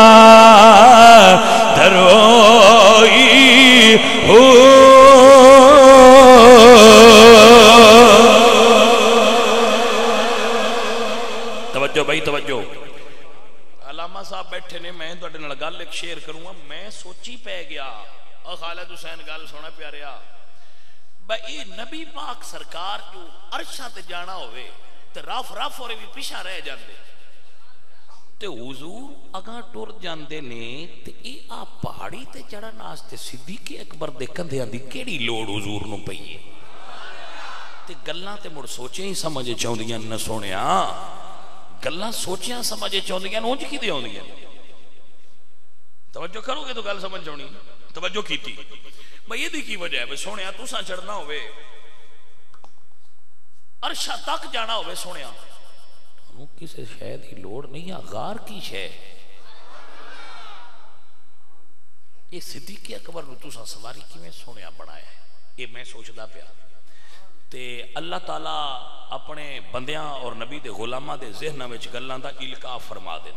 دروئی ہو توجہ بھائی توجہ علامہ صاحب بیٹھے نے میں تو اٹھنے لگا ایک شیر کروں گا میں سوچی پہ گیا اور خالد حسین گال سونا پیاریا بھائی نبی پاک سرکار جو عرشہ تے جانا ہوئے تے راف اور بھی پیشہ رہ جاندے تے حضور اگاں ٹور جاندے نے تے اے آپ پہاڑی تے چڑھا ناستے صدیق اکبر دے کندھے آندی کیڑی لوڑ حضور نو پئیے تے گلاں تے مڑ سوچیں ہی سمجھے چاہندیاں نہ سونیا گلاں سوچیاں سمجھے چاہندیاں اونج کی دے ہوندیاں توجہ کرو گے تو گل سمجھ جاؤنی توجہ کیتی بھئی یہ دی کی وجہ ہے بھئی سونیا تو ساں چڑھنا ہوئے عرشہ تک جانا ہوئے سونیا انہوں کسے شاید ہی لوڑ نہیں غار کی شے یہ صدیق اکبر نو تو ساں سواری کی میں سونیا بنایا ہے یہ میں سوچ دا پیا تے اللہ تعالیٰ اپنے بندیاں اور نبی دے غلامہ دے ذہنہ وچ گلاں دا القاء فرما دے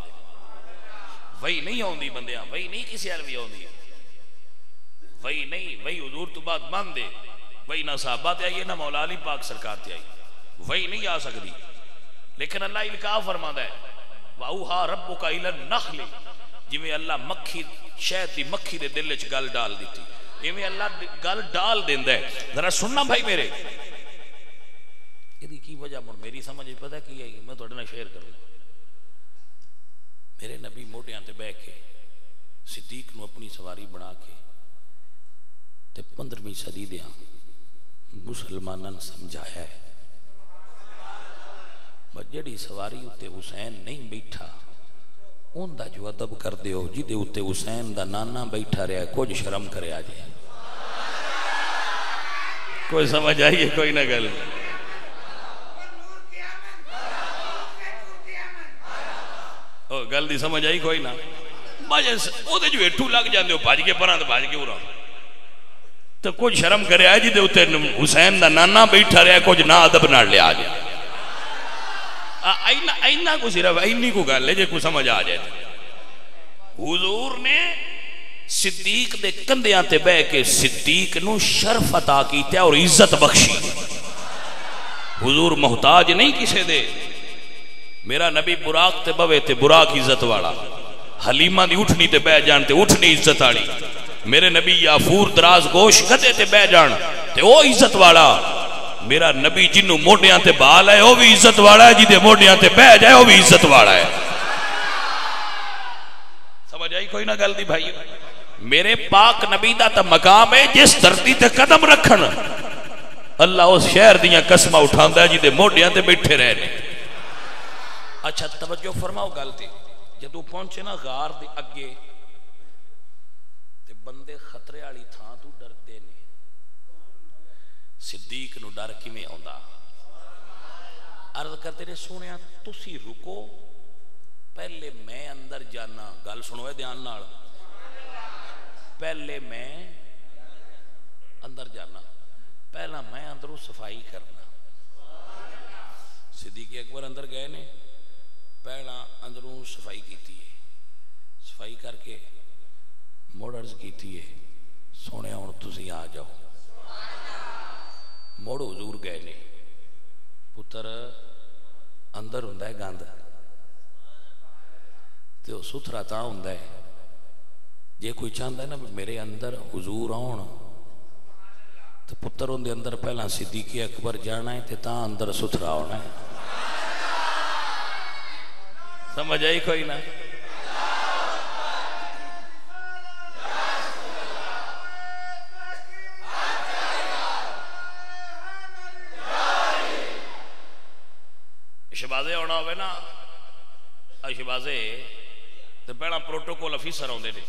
وہی نہیں ہوندی بندیاں وہی نہیں کسی حال بھی ہوندی وہی نہیں وہی حضور تو بات مان دے وہی نہ صحابہ تے آئیے نہ مولا علی پاک سرکار تے آئی وہی نہیں آ سکتی لیکن اللہ القاء فرما دے وَأَوْحَى رَبُّكَ إِلَى النَّخْلِ جویں اللہ مکھی شہد دی مکھی دے دل وچ گل ڈال دیتی ایویں اللہ گل ڈال دیندا ہے ذرا سننا بھائی میرے یہ کی وجہ مڑ میری سمجھ پتہ کی ہے میں تھوڑے نال شیئر کروں میرے نبی موٹیاں تے بیٹھ کے صدیق نو اپنی سواری بنا کے تے 15ویں صدی دیاں مسلماناں سمجھایا ہے جڑی سواری اتے حسین نہیں بیٹھا ان دا جو ادب کر دیو جدے اتے حسین دا نانا بیٹھا رہا ہے کچھ شرم کرے آ جائے کوئی سمجھ آئیے کوئی نہ گل گل دی سمجھ آئی کوئی نہ او دے جو ایٹھو لگ جاندے ہو بھاج کے پران تے بھاج کے اورا تو کچھ شرم کرے آ جدے اتے حسین دا نانا بیٹھا رہا ہے کچھ نہ ادب نہ لے آ جائے اینا کو صرف اینی کو گل ہے جے کو سمجھ آ جائے حضور نے صدیق دے کندیاں تے بہ کے صدیق نو شرف عطا کیتے اور عزت بخشی حضور محتاج نہیں کسے دے میرا نبی براق تے بوے تے براق عزت والا حلیمہ دی اٹھنی تے بہ جان تے اٹھنی عزت والی میرے نبی یافور دراز گوش گدے تے بہ جان تے او عزت والا میرا نبی جنوں موڈیاں تے بال ہے وہ بھی عزت والا ہے جدے موڈیاں تے بہ جائے وہ بھی عزت والا ہے سمجھ آئی کوئی نہ گل دی بھائی میرے پاک نبی دا تا مقام ہے جس دھرتی تے قدم رکھن اللہ اس شہر دیاں قسمہ اٹھاندا ہے جدے موڈیاں تے بیٹھے رہنے اچھا توجہ فرماؤ گل تے جدوں پہنچے نا غار دے اگے تے بندے خطرے والی تھاں تو ڈردے نے صدیق نو ڈر کیویں آوندا عرض کرتے نے سونیا تسی رکو پہلے میں اندر جانا گل سنو اے دھیان نال پہلے میں اندر جانا پہلا میں اندروں صفائی کرنا صدیق اکبر اندر گئے نے پہلا اندروں صفائی کیتی ہے صفائی کر کے موڑ عرض کیتی ہے سونے ہن تسی آ جاؤ موڑ حضور گئے نے پتر اندر ہوندا ہے گند تے او ستھرا تا ہوندا ہے جے کوئی چاہندا ہے نا میرے اندر حضور آن تو پتر ان دے اندر پہلا صدیق اکبر جانا ہے تے تاں اندر ستھرا ہونا ہے سمجھ آئی کوئی نہ شبازے ہونا ہوئے نا شبازے تو پہلا پروٹوکول افیسر ہوندے نے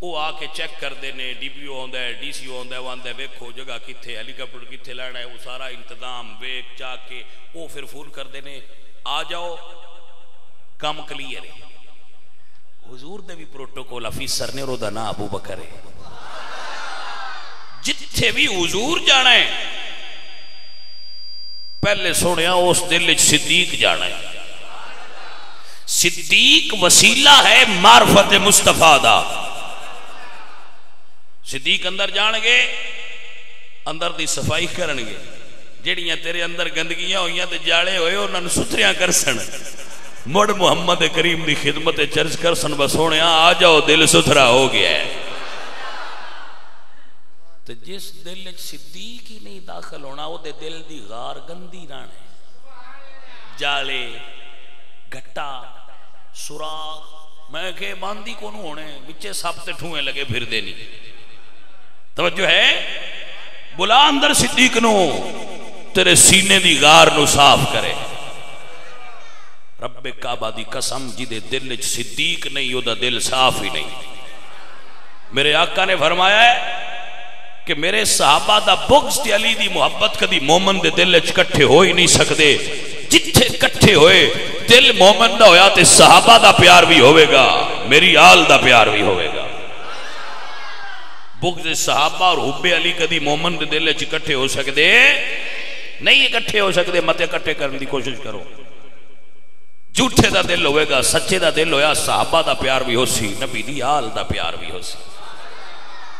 وہ آ کے چیک کر دینے ڈی پی او ہوندا ہے ڈی سی او ہوندا ہے وہ آندا ہے ویکھو جگہ کتھے ہیلی کاپٹر کتھے لینا ہے وہ سارا انتظام ویک چا کے وہ پھر فون کر دینے آ جاؤ کام کلیئر ہے حضور دے بھی پروٹوکول افیسر نے اور دا نا ابو بکر ہے جتھے بھی حضور جانا ہے پہلے سنیا اس دل صدیق جانا ہے. صدیق وسیلہ ہے معرفت مصطفیٰ دا. صدیق اندر جان گے اندر دی صفائی کرن گے. جڑیاں تیرے اندر گندگیاں ہوئیاں تے جاڑے ہوئے انہاں نوں ستھریاں کرسن مڑ محمد کریم دی خدمت چرچ کرسن بس سونیا آ جاؤ دل ستھرا ہو گیا ہے. تو جس دل صدیق ہی نہیں داخل ہونا وہ دے دل دی غار گندی رانے جالے گھٹا سوراخ میں کہ باندھی کو نو ہونے بچے سب تے ٹھوئے لگے پھر دینی. توجہ ہے بلا اندر صدیق نو تیرے سینے دی غار نو صاف کرے. رب کعبہ دی قسم جدے دل صدیق نہیں وہ دا دل صاف ہی نہیں. میرے آقا نے فرمایا ہے کہ میرے صحابہ دا بغض تے علی دی محبت کدی مومن دے دل وچ کٹھے ہو ہی نہیں سکدے. جتھے کٹھے ہوئے دل مومن دا ہویا تے صحابہ دا پیار بھی ہوئے گا میری آل دا پیار بھی ہوئے گا. بغض صحابہ اور حب علی کدی مومن دے دل وچ کٹھے ہو سکدے نہیں. کٹھے ہو سکدے مت کٹھے کرنے دی کوشش کرو. جھوٹے دا دل ہوئے گا سچے دا دل ہویا صحابہ دا پیار بھی ہو سی نبی دی آل دا پیار بھی ہو سی.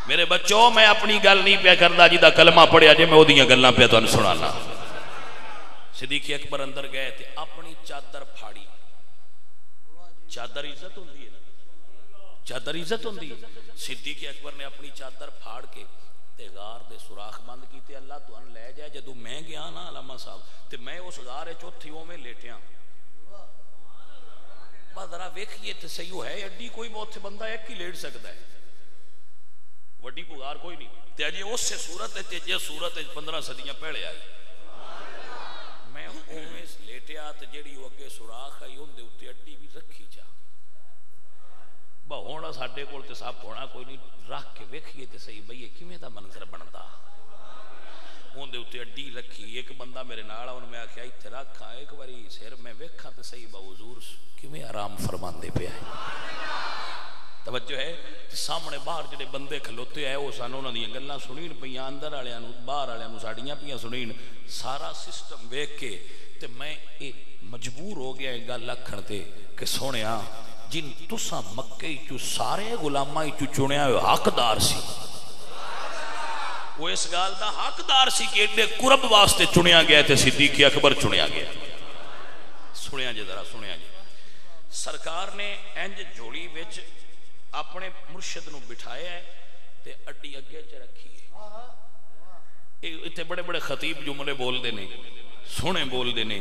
میرے بچوں میں اپنی گل نہیں پیا کردا جی دا کلمہ پڑھیا جے میں او دیاں گلاں پیا تانوں سنانا. صدیق اکبر اندر گئے تے اپنی چادر پھاڑی. چادر عزت ہوندی ہے نا چادر عزت ہوندی ہے. صدیق اکبر نے اپنی چادر پھاڑ کے تے غار دے سوراخ بند کیتے. اللہ تہن لے جائے جدوں میں گیا نا علامہ صاحب تے میں اس غار وچ اوتھے اوویں لیٹیاں. با ذرا ویکھیے تے صحیح ہے اڈی کوئی اوتھے بندہ ایک ہی لیٹ سکدا ہے وڈی کو غار کوئی نہیں. تے اجے اس سے صورت تے جے صورت 15 صدیاں پہلے آئی میں اوویں لیٹیا تے جیڑی او اگے سوراخ آئی اون دے اوتے اڈی بھی رکھی جا با ہونا ساڈے کول تے صاحب ہونا کوئی نہیں رکھ کے ویکھیے تے صحیح بھئی کیویں دا منظر بندا. اون دے اوتے اڈی رکھی. ایک بندہ میرے نال اون میں آکھیا ایتھے رکھاں ایک واری سر میں ویکھاں تے صحیح با حضور کیویں آرام فرماندے پیا ہے. توجہ ہے سامنے باہر جڑے بندے کھلوتے آئے وہ سانو انہاں دیاں گلاں سنین پیاں اندر والےاں نوں باہر والےاں نوں ساڈیاں پیاں سنین. سارا سسٹم ویکھ کے تے میں مجبور ہو گیا ایک گل آکھن تے کہ سونیا جن تساں مکے چوں سارے غلاماں چوں چنیا ہوئے حقدار سی وہ اس گل دا حقدار سی کہ ایڈے قرب واسطے چنیا گیا تے صدیق اکبر چنیا گیا. سنیا جے ذرا سنیا جے سرکار نے انج جوڑی وچ اپنے مرشد نو بٹھایا ہے تے اڈی اگے چ رکھی ہے. اتنے بڑے بڑے خطیب جملے بول دے نے سونے بول دے نے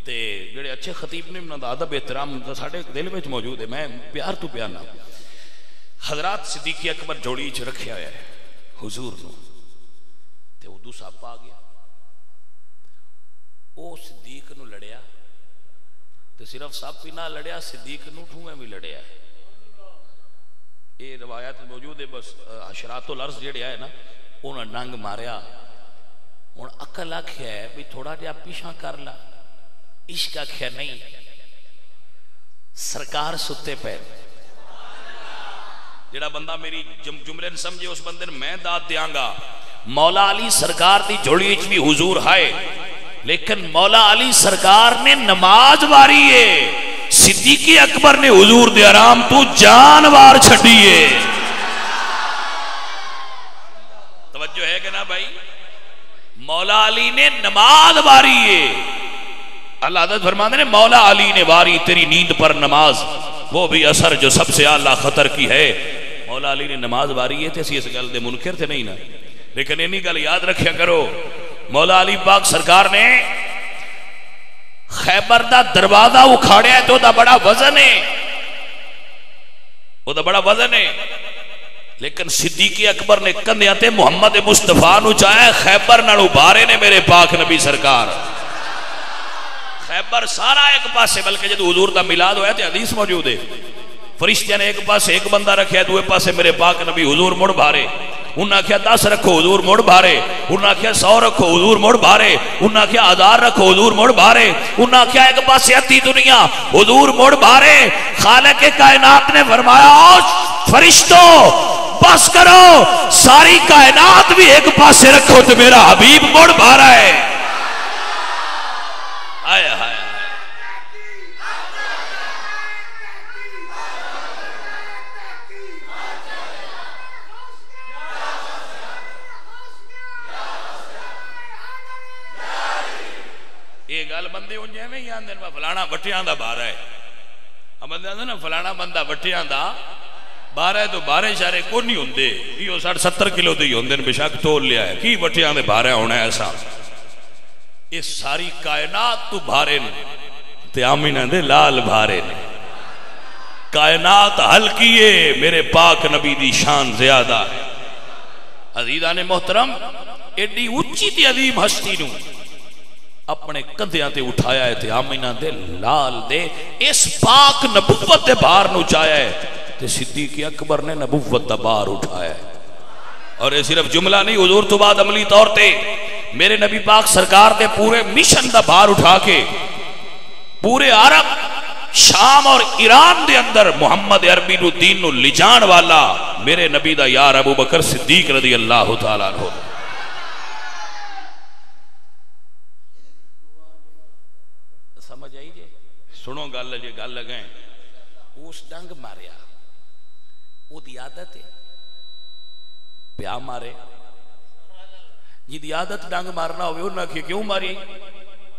تے جڑے اچھے خطیب نے انہاں دا ادب احترام ساڈے دل وچ موجود ہے. میں پیار تو پیار نہ حضرات صدیق اکبر جوڑی چ رکھیا ہوا ہے حضور نو تے اردو صاحب آ گیا او صدیق نو لڑیا تے صرف صاحب ہی نہ لڑیا صدیق نو ٹھوئیں بھی لڑیا ہے. یہ روایات موجود ہے. بس حشرات الارض جڑے آئے نا انہوں نے ڈنگ ماریا. ہوں عقل آخیا ہے بھی تھوڑا جہا پیچھا کر لا. عشق آخیا نہیں سرکار ستے پہ. جڑا بندہ میری جملے نے سمجھے اس بندے نے میں داد دیاں گا. مولا علی سرکار دی جوڑی وچ بھی حضور ہے لیکن مولا علی سرکار نے نماز واری ہے. صدیق اکبر نے حضور دے آرام تو جانوار چھڑیے. توجہ ہے کہ نا بھائی مولا علی نے نماز واری ہے. اللہ حضرت فرماتے ہیں مولا علی نے واری تیری نیند پر نماز وہ بھی اثر جو سب سے اعلیٰ خطر کی ہے. مولا علی نے نماز واری ہے تے اسی اس گل دے منکر تھے نہیں نا. لیکن انہی گل یاد رکھیا کرو مولا علی پاک سرکار نے خیبر دا دروازہ اکھاڑیا ہے تو دا بڑا وزن ہے وہ دا بڑا وزن ہے. لیکن صدیق اکبر نے کندھیاں تے محمد مصطفیٰ نو چاہے خیبر نالوں بارے نے میرے پاک نبی سرکار. خیبر سارا ایک پاسے بلکہ جب حضور دا میلاد ہویا تے حدیث موجود ہے فرشتیاں نے ایک پاسے ایک بندہ رکھیا دوے پاسے میرے پاک نبی حضور مڑ بھارے. انہاں کیا 10 رکھو حضور مڑ بھارے. انہاں کیا 100 رکھو حضور مڑ بھارے. انہاں کیا 1000 رکھو حضور مڑ بھارے. انہاں کیا ایک پاسے اتی دنیا حضور مڑ بھارے. خالق کائنات نے فرمایا فرشتوں بس کرو، ساری کائنات بھی ایک پاسے رکھو تو میرا حبیب مڑ بھارا ہے. آئے آئے یہ گل بندے ہوں جائے میں ہی آن دن میں فلانا وٹیاں دا بارہ ہے. بندے آن دن نا فلانا بندہ وٹیاں دا بارہ ہے تو بارہ اشارے کو نہیں ہوں دے. یہ 60-70 کلو دے ہی ہوں دن بشک تول لیا ہے کی وٹیاں دے بارہ ہونا ہے ایسا. یہ ساری کائنات تو بھارے نے تے آمینہ دے لال بھارے نے. کائنات ہلکیے میرے پاک نبی دی شان زیادہ ہے. عزیزان محترم ایڈی اچھی تی عظیم ہستی نو اپنے کندھیاں تے اٹھایا ہے تے آمینہ دے لال دے اس پاک نبوت دے بار نو چایا ہے تے صدیق اکبر نے نبوت دا بار اٹھایا ہے. اور یہ صرف جملہ نہیں، حضور تو بعد عملی طور تے میرے نبی پاک سرکار دے پورے مشن دا بار اٹھا کے پورے عرب شام اور ایران دے اندر محمد عربی نو دین نو لجان والا میرے نبی دا یار ابو بکر صدیق رضی اللہ تعالیٰ عنہ. سمجھ آئی جے؟ سنو گل جے گل لگائیں. اس ڈنگ ماریا وہ دی عادت ہے پیا مارے. جی دی عادت ڈنگ مارنا ہوئے انہاں کہ کیوں ماری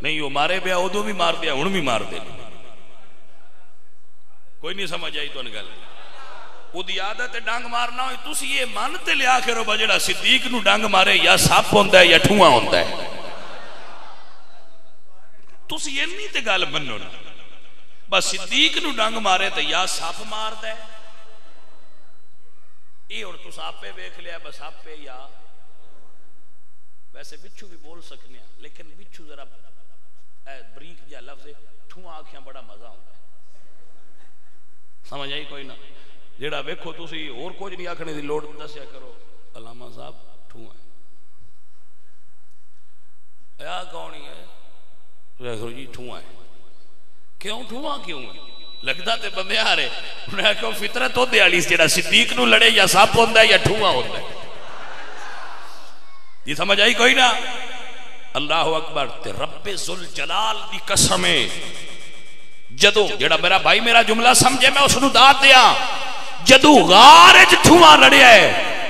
نہیں وہ مارے پیا ادو بھی مار دیا ہن بھی مار دے. کوئی نہیں سمجھ آئی تو ان گل. وہ دی عادت ڈنگ مارنا ہوئے تسی یہ مانتے لیا کرو بجڑا صدیق نو ڈنگ مارے یا سپ ہوندا ہے یا ٹھواں ہوندا ہے. تسی یہ نہیں تے گل منو نا بس صدیق نو ڈنگ مارے تے یا سپ مار دے. یہ اور تو ساپے ویکھ لیا بس ساپے یا ویسے بچھو بھی بول سکنے ہیں لیکن بچھو ذرا بریک جا لفظ ٹھواں آکھیاں بڑا مزہ ہوتا ہے. سمجھ آئی کوئی نہ جیڑا ویکھو تسی اور کچھ نہیں آکھنے دی لوڑ دسیا کرو علامہ صاحب ٹھواں ہے یا کون ہی ہے جی ٹھواں ہے. کیوں ٹھواں کیوں ہے؟ لگتا تے بندے آ رہے انہیں کہو فطرت ہو دے آلی جیڑا صدیق نو لڑے یا ساپ ہوندہ ہے یا ٹھواں ہوندہ ہے. یہ سمجھ آئی کوئی نہ. اللہ اکبر. تے رب ذوالجلال دی قسمیں جدو جیڑا میرا بھائی میرا جملہ سمجھے میں اس نو داد دیا جدو غارج ٹھواں لڑیا ہے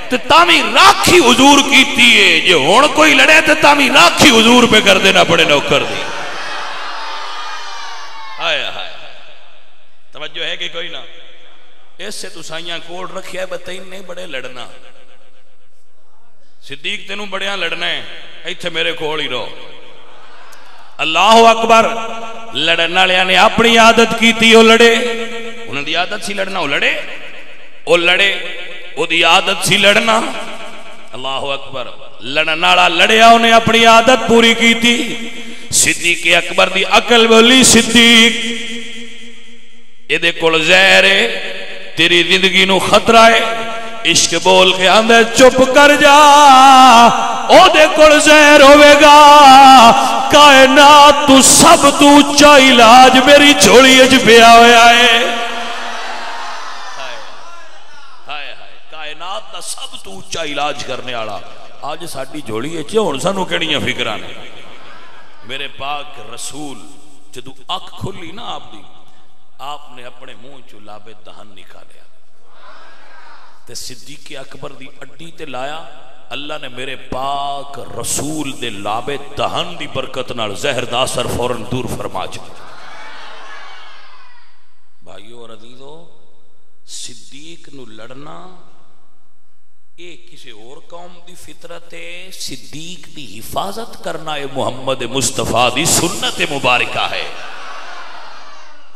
تے تامی راکھی حضور کیتی ہے. جے ہون کوئی لڑے تے تامی راکھی حضور پہ کر دینا پڑے نوکر دی. آئے آئے توجہ ہے کہ کوئی نہ. اس سے تو سائیاں کوڑ رکھیا ہے بتائیں نہیں بڑے لڑنا. صدیق تینوں بڑیاں لڑنا ہے ایتھے میرے کول ہی رہو. اللہ اکبر. لڑن والے نے اپنی عادت کی تھی وہ لڑے. انہوں دی عادت سی لڑنا وہ لڑے. وہ لڑے وہ دی عادت سی لڑنا. اللہ اکبر. لڑن والا لڑیا انہیں اپنی عادت پوری کی تھی. صدیق اکبر دی عقل بولی صدیق یہ دے کول زہر ہے تیری زندگی نو خطرہ ہے. عشق بول کے آندے چپ کر جا او دے کول زہر ہوئے گا. کائنات تو سب تو اچھا علاج میری جھولی اچ پیا ہویا ہے. کائنات دا سب تو اچھا علاج کرنے والا آج ساڈی جھولی اچ ہن سانو کیڑیاں فکراں نے. میرے پاک رسول جدو اکھ کھلی نا آپ نے اپنے منہ چو لابے دہن نکالیا تے صدیق اکبر دی اڈی تے لایا. اللہ نے میرے پاک رسول دے لابے دہن دی برکت نال زہر دا اثر فوراً دور فرما چھوڑا. بھائیو اور عزیزو صدیق نو لڑنا اے کسی اور قوم دی فطرت ہے. صدیق دی حفاظت کرنا اے محمد مصطفیٰ دی سنت مبارکہ ہے.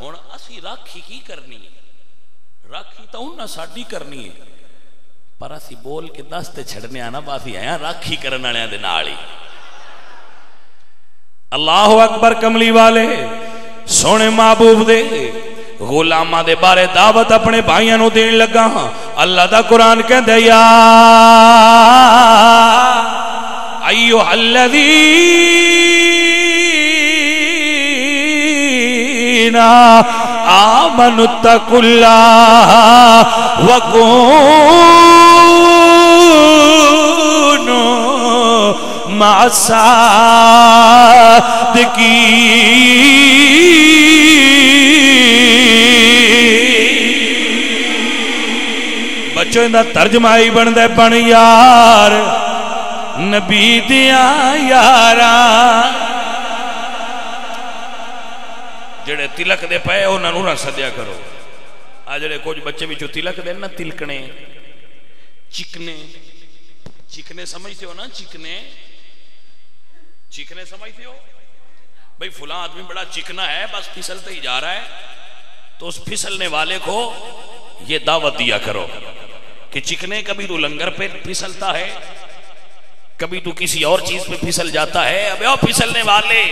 ہن اسی راکھی کی کرنی ہے؟ راکھی تو انہاں ساڈی کرنی ہے پر اسی بول کے دستے چھڑنے آنا باسی ہیں راکھی کرنے والے دے نال ہی. اللہ اکبر. کملی والے سونے محبوب دے غلامہ دے بارے دعوت اپنے بھائیاں نو دین لگا. اللہ دا قرآن کہندے یا ایھا الذین آمنوا اتقوا اللہ وکونوا مع الصادقین۔ بچوں دا ترجمہ ہی بندے بن یار نبی دیاں یاراں۔ جڑے تلک دے پے انہاں نوں نہ سدیا کرو۔ آ جڑے کچھ بچے وچوں تلک دے نا تلکنے چکنے، چکنے سمجھتے ہو نا؟ چکنے چکنے سمجھتے ہو بھئی فلاں آدمی بڑا چکنا ہے، بس پھسلتے ہی جا رہا ہے، تو اس پھسلنے والے کو یہ دعوت دیا کرو کہ چکنے کبھی تو لنگر پہ پھسلتا ہے، کبھی تو کسی اور چیز پہ پھسل جاتا ہے۔ اب او پھسلنے والے،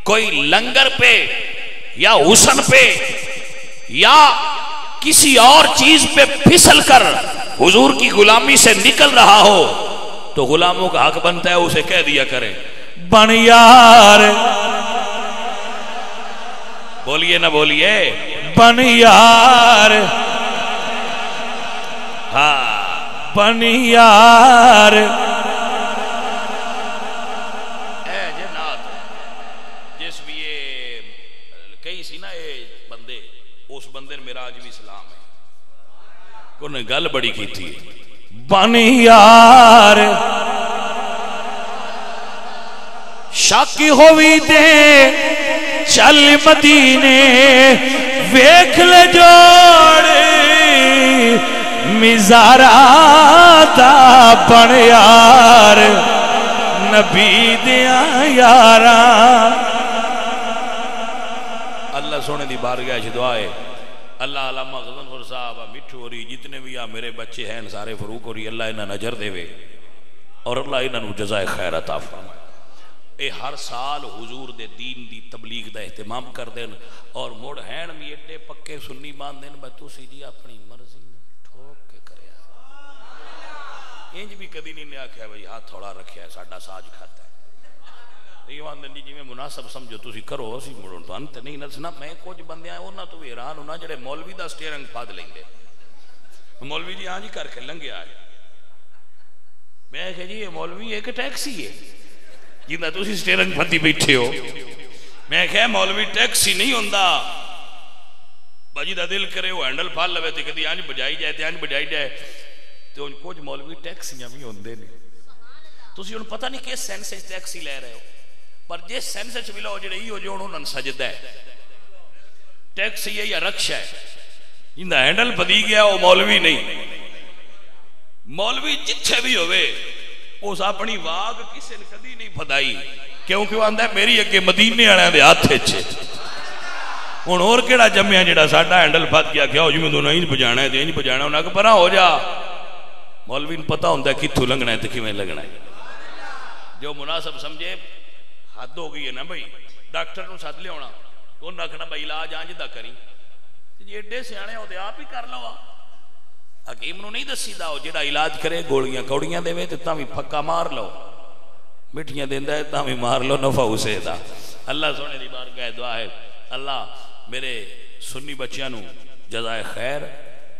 کوئی لنگر پہ یا حسن پہ یا کسی اور چیز پہ پھسل کر حضور کی غلامی سے نکل رہا ہو تو غلاموں کا حق بنتا ہے اسے کہہ دیا کریں بن یار، بولیے نہ بولیے بن یار، ہاں بن یار۔ جس بھی یہ کئی سی نا یہ بندے، اس بندے نے میرا آج بھی اسلام ہے، انہیں گل بڑی کی تھی بن یار شاکی ہوئی دے چل مدینے ویکھ لے جوڑ مزارا دا بن یار نبی دیاں یاراں۔ اللہ سونے دی بارگاہ وچ دعا ہے اللہ علامہ غضنفر صاحب مٹھو ہوری جتنے بھی میرے بچے ہیں سارے فروق ہوری اللہ انہاں نظر دے وے اور اللہ انہاں نو جزائے خیر عطا فرمائے۔ اے ہر سال حضور دے دین دی تبلیغ دا اہتمام کر دین اور مڑ ہین بھی ایڈے پکے سنی مان دین بتو سی جی اپنی مرضی ٹھوک کے کریا انج بھی کدی نہیں آکھیا بھئی ہاتھ تھوڑا رکھیا ہے ساڈا ساج کھاتا ہے ایوان دن جی میں مناسب سمجھو تسی کرو اسی مڑن تو انت نہیں نسنا۔ میں کچھ بندے آئے انہاں تو حیران ہونا جڑے مولوی دا سٹیرنگ پھاد لیں گے، مولوی جی ہاں جی کر کے لنگے آئے، میں کہا جی یہ مولوی ایک ٹیکسی ہے جنہ تسی سٹیرنگ پھدی بیٹھے ہو۔ میں کہا مولوی ٹیکسی نہیں ہوندہ، باجی دا دل کرے وہ ہینڈل پھال لوے تھے کہتی آنج بجائی جائے تھے آنج بجائی جائے، تو ان کچھ مولوی ٹیکسیاں بھی ہوندے نہیں۔ تسی ان پتہ نہیں کس سینس سے ٹیکسی لے رہے ہو، پر جس سینس سے ملا ہو جڑے ہی ہو جو انہوں سجدہ ہے ٹیکسی ہے یا رکشہ ہے جندہ ہینڈل پدی گیا وہ مولوی نہیں۔ مولوی جتھے بھی ہوئے اس اپنی واگ کسے نے کدی نہیں پھدائی کیونکہ وہ آندہ ہے میری اگے مدینے آنے دے ہاتھے چھے ان اور کیڑا جمعہ جڑا ساڑھا ہینڈل پھد گیا کیا ہو جو میں دونوں انج بجانا ہے دے انج بجانا ہے انہاں کہ پرا ہو جا۔ مولوی نے پتا ہوندہ ہے کتھو لنگنا ہے تکی میں لگنا ہے، جو مناسب سمجھے حد ہو گئی ہے نا بھئی ڈاکٹر نو ساتھ لے ہونا تو انہاں کہنا بھئی علاج آنج دا کری یہ ایڈے سے آنے ہوتے آپ ہی کر لو، حکیم نو نہیں دسی دا ہو جڑا علاج کرے گوڑیاں کوڑیاں دے وے تے تاں بھی پھکا مار لو، مٹھیاں دیندہ ہے تاں بھی مار لو نفع اسے دا۔ اللہ سونے دی بارگاہ دعا ہے اللہ میرے سنی بچیاں نو جزائے خیر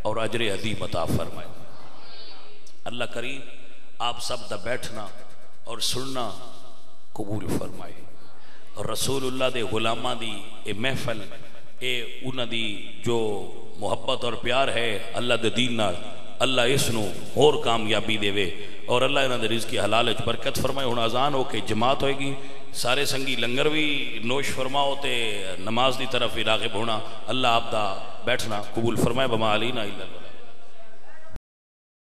اور اجر عظیم عطا فرمائے۔ اللہ کریم آپ سب دا بیٹھنا اور سننا قبول فرمائے اور رسول اللہ دے غلامہ دی اے محفل اے انہ دی جو محبت اور پیار ہے اللہ دے دین نال اللہ اس نو اور کامیابی دے وے اور اللہ انہ دے رزق حلال اچ برکت فرمائے۔ ہن اذان ہو کے جماعت ہوئے گی، سارے سنگی لنگر بھی نوش فرماؤ تے نماز دی طرف بھی راغب ہونا۔ اللہ آپ دا بیٹھنا قبول فرمائے۔ بما علینا الا اللہ۔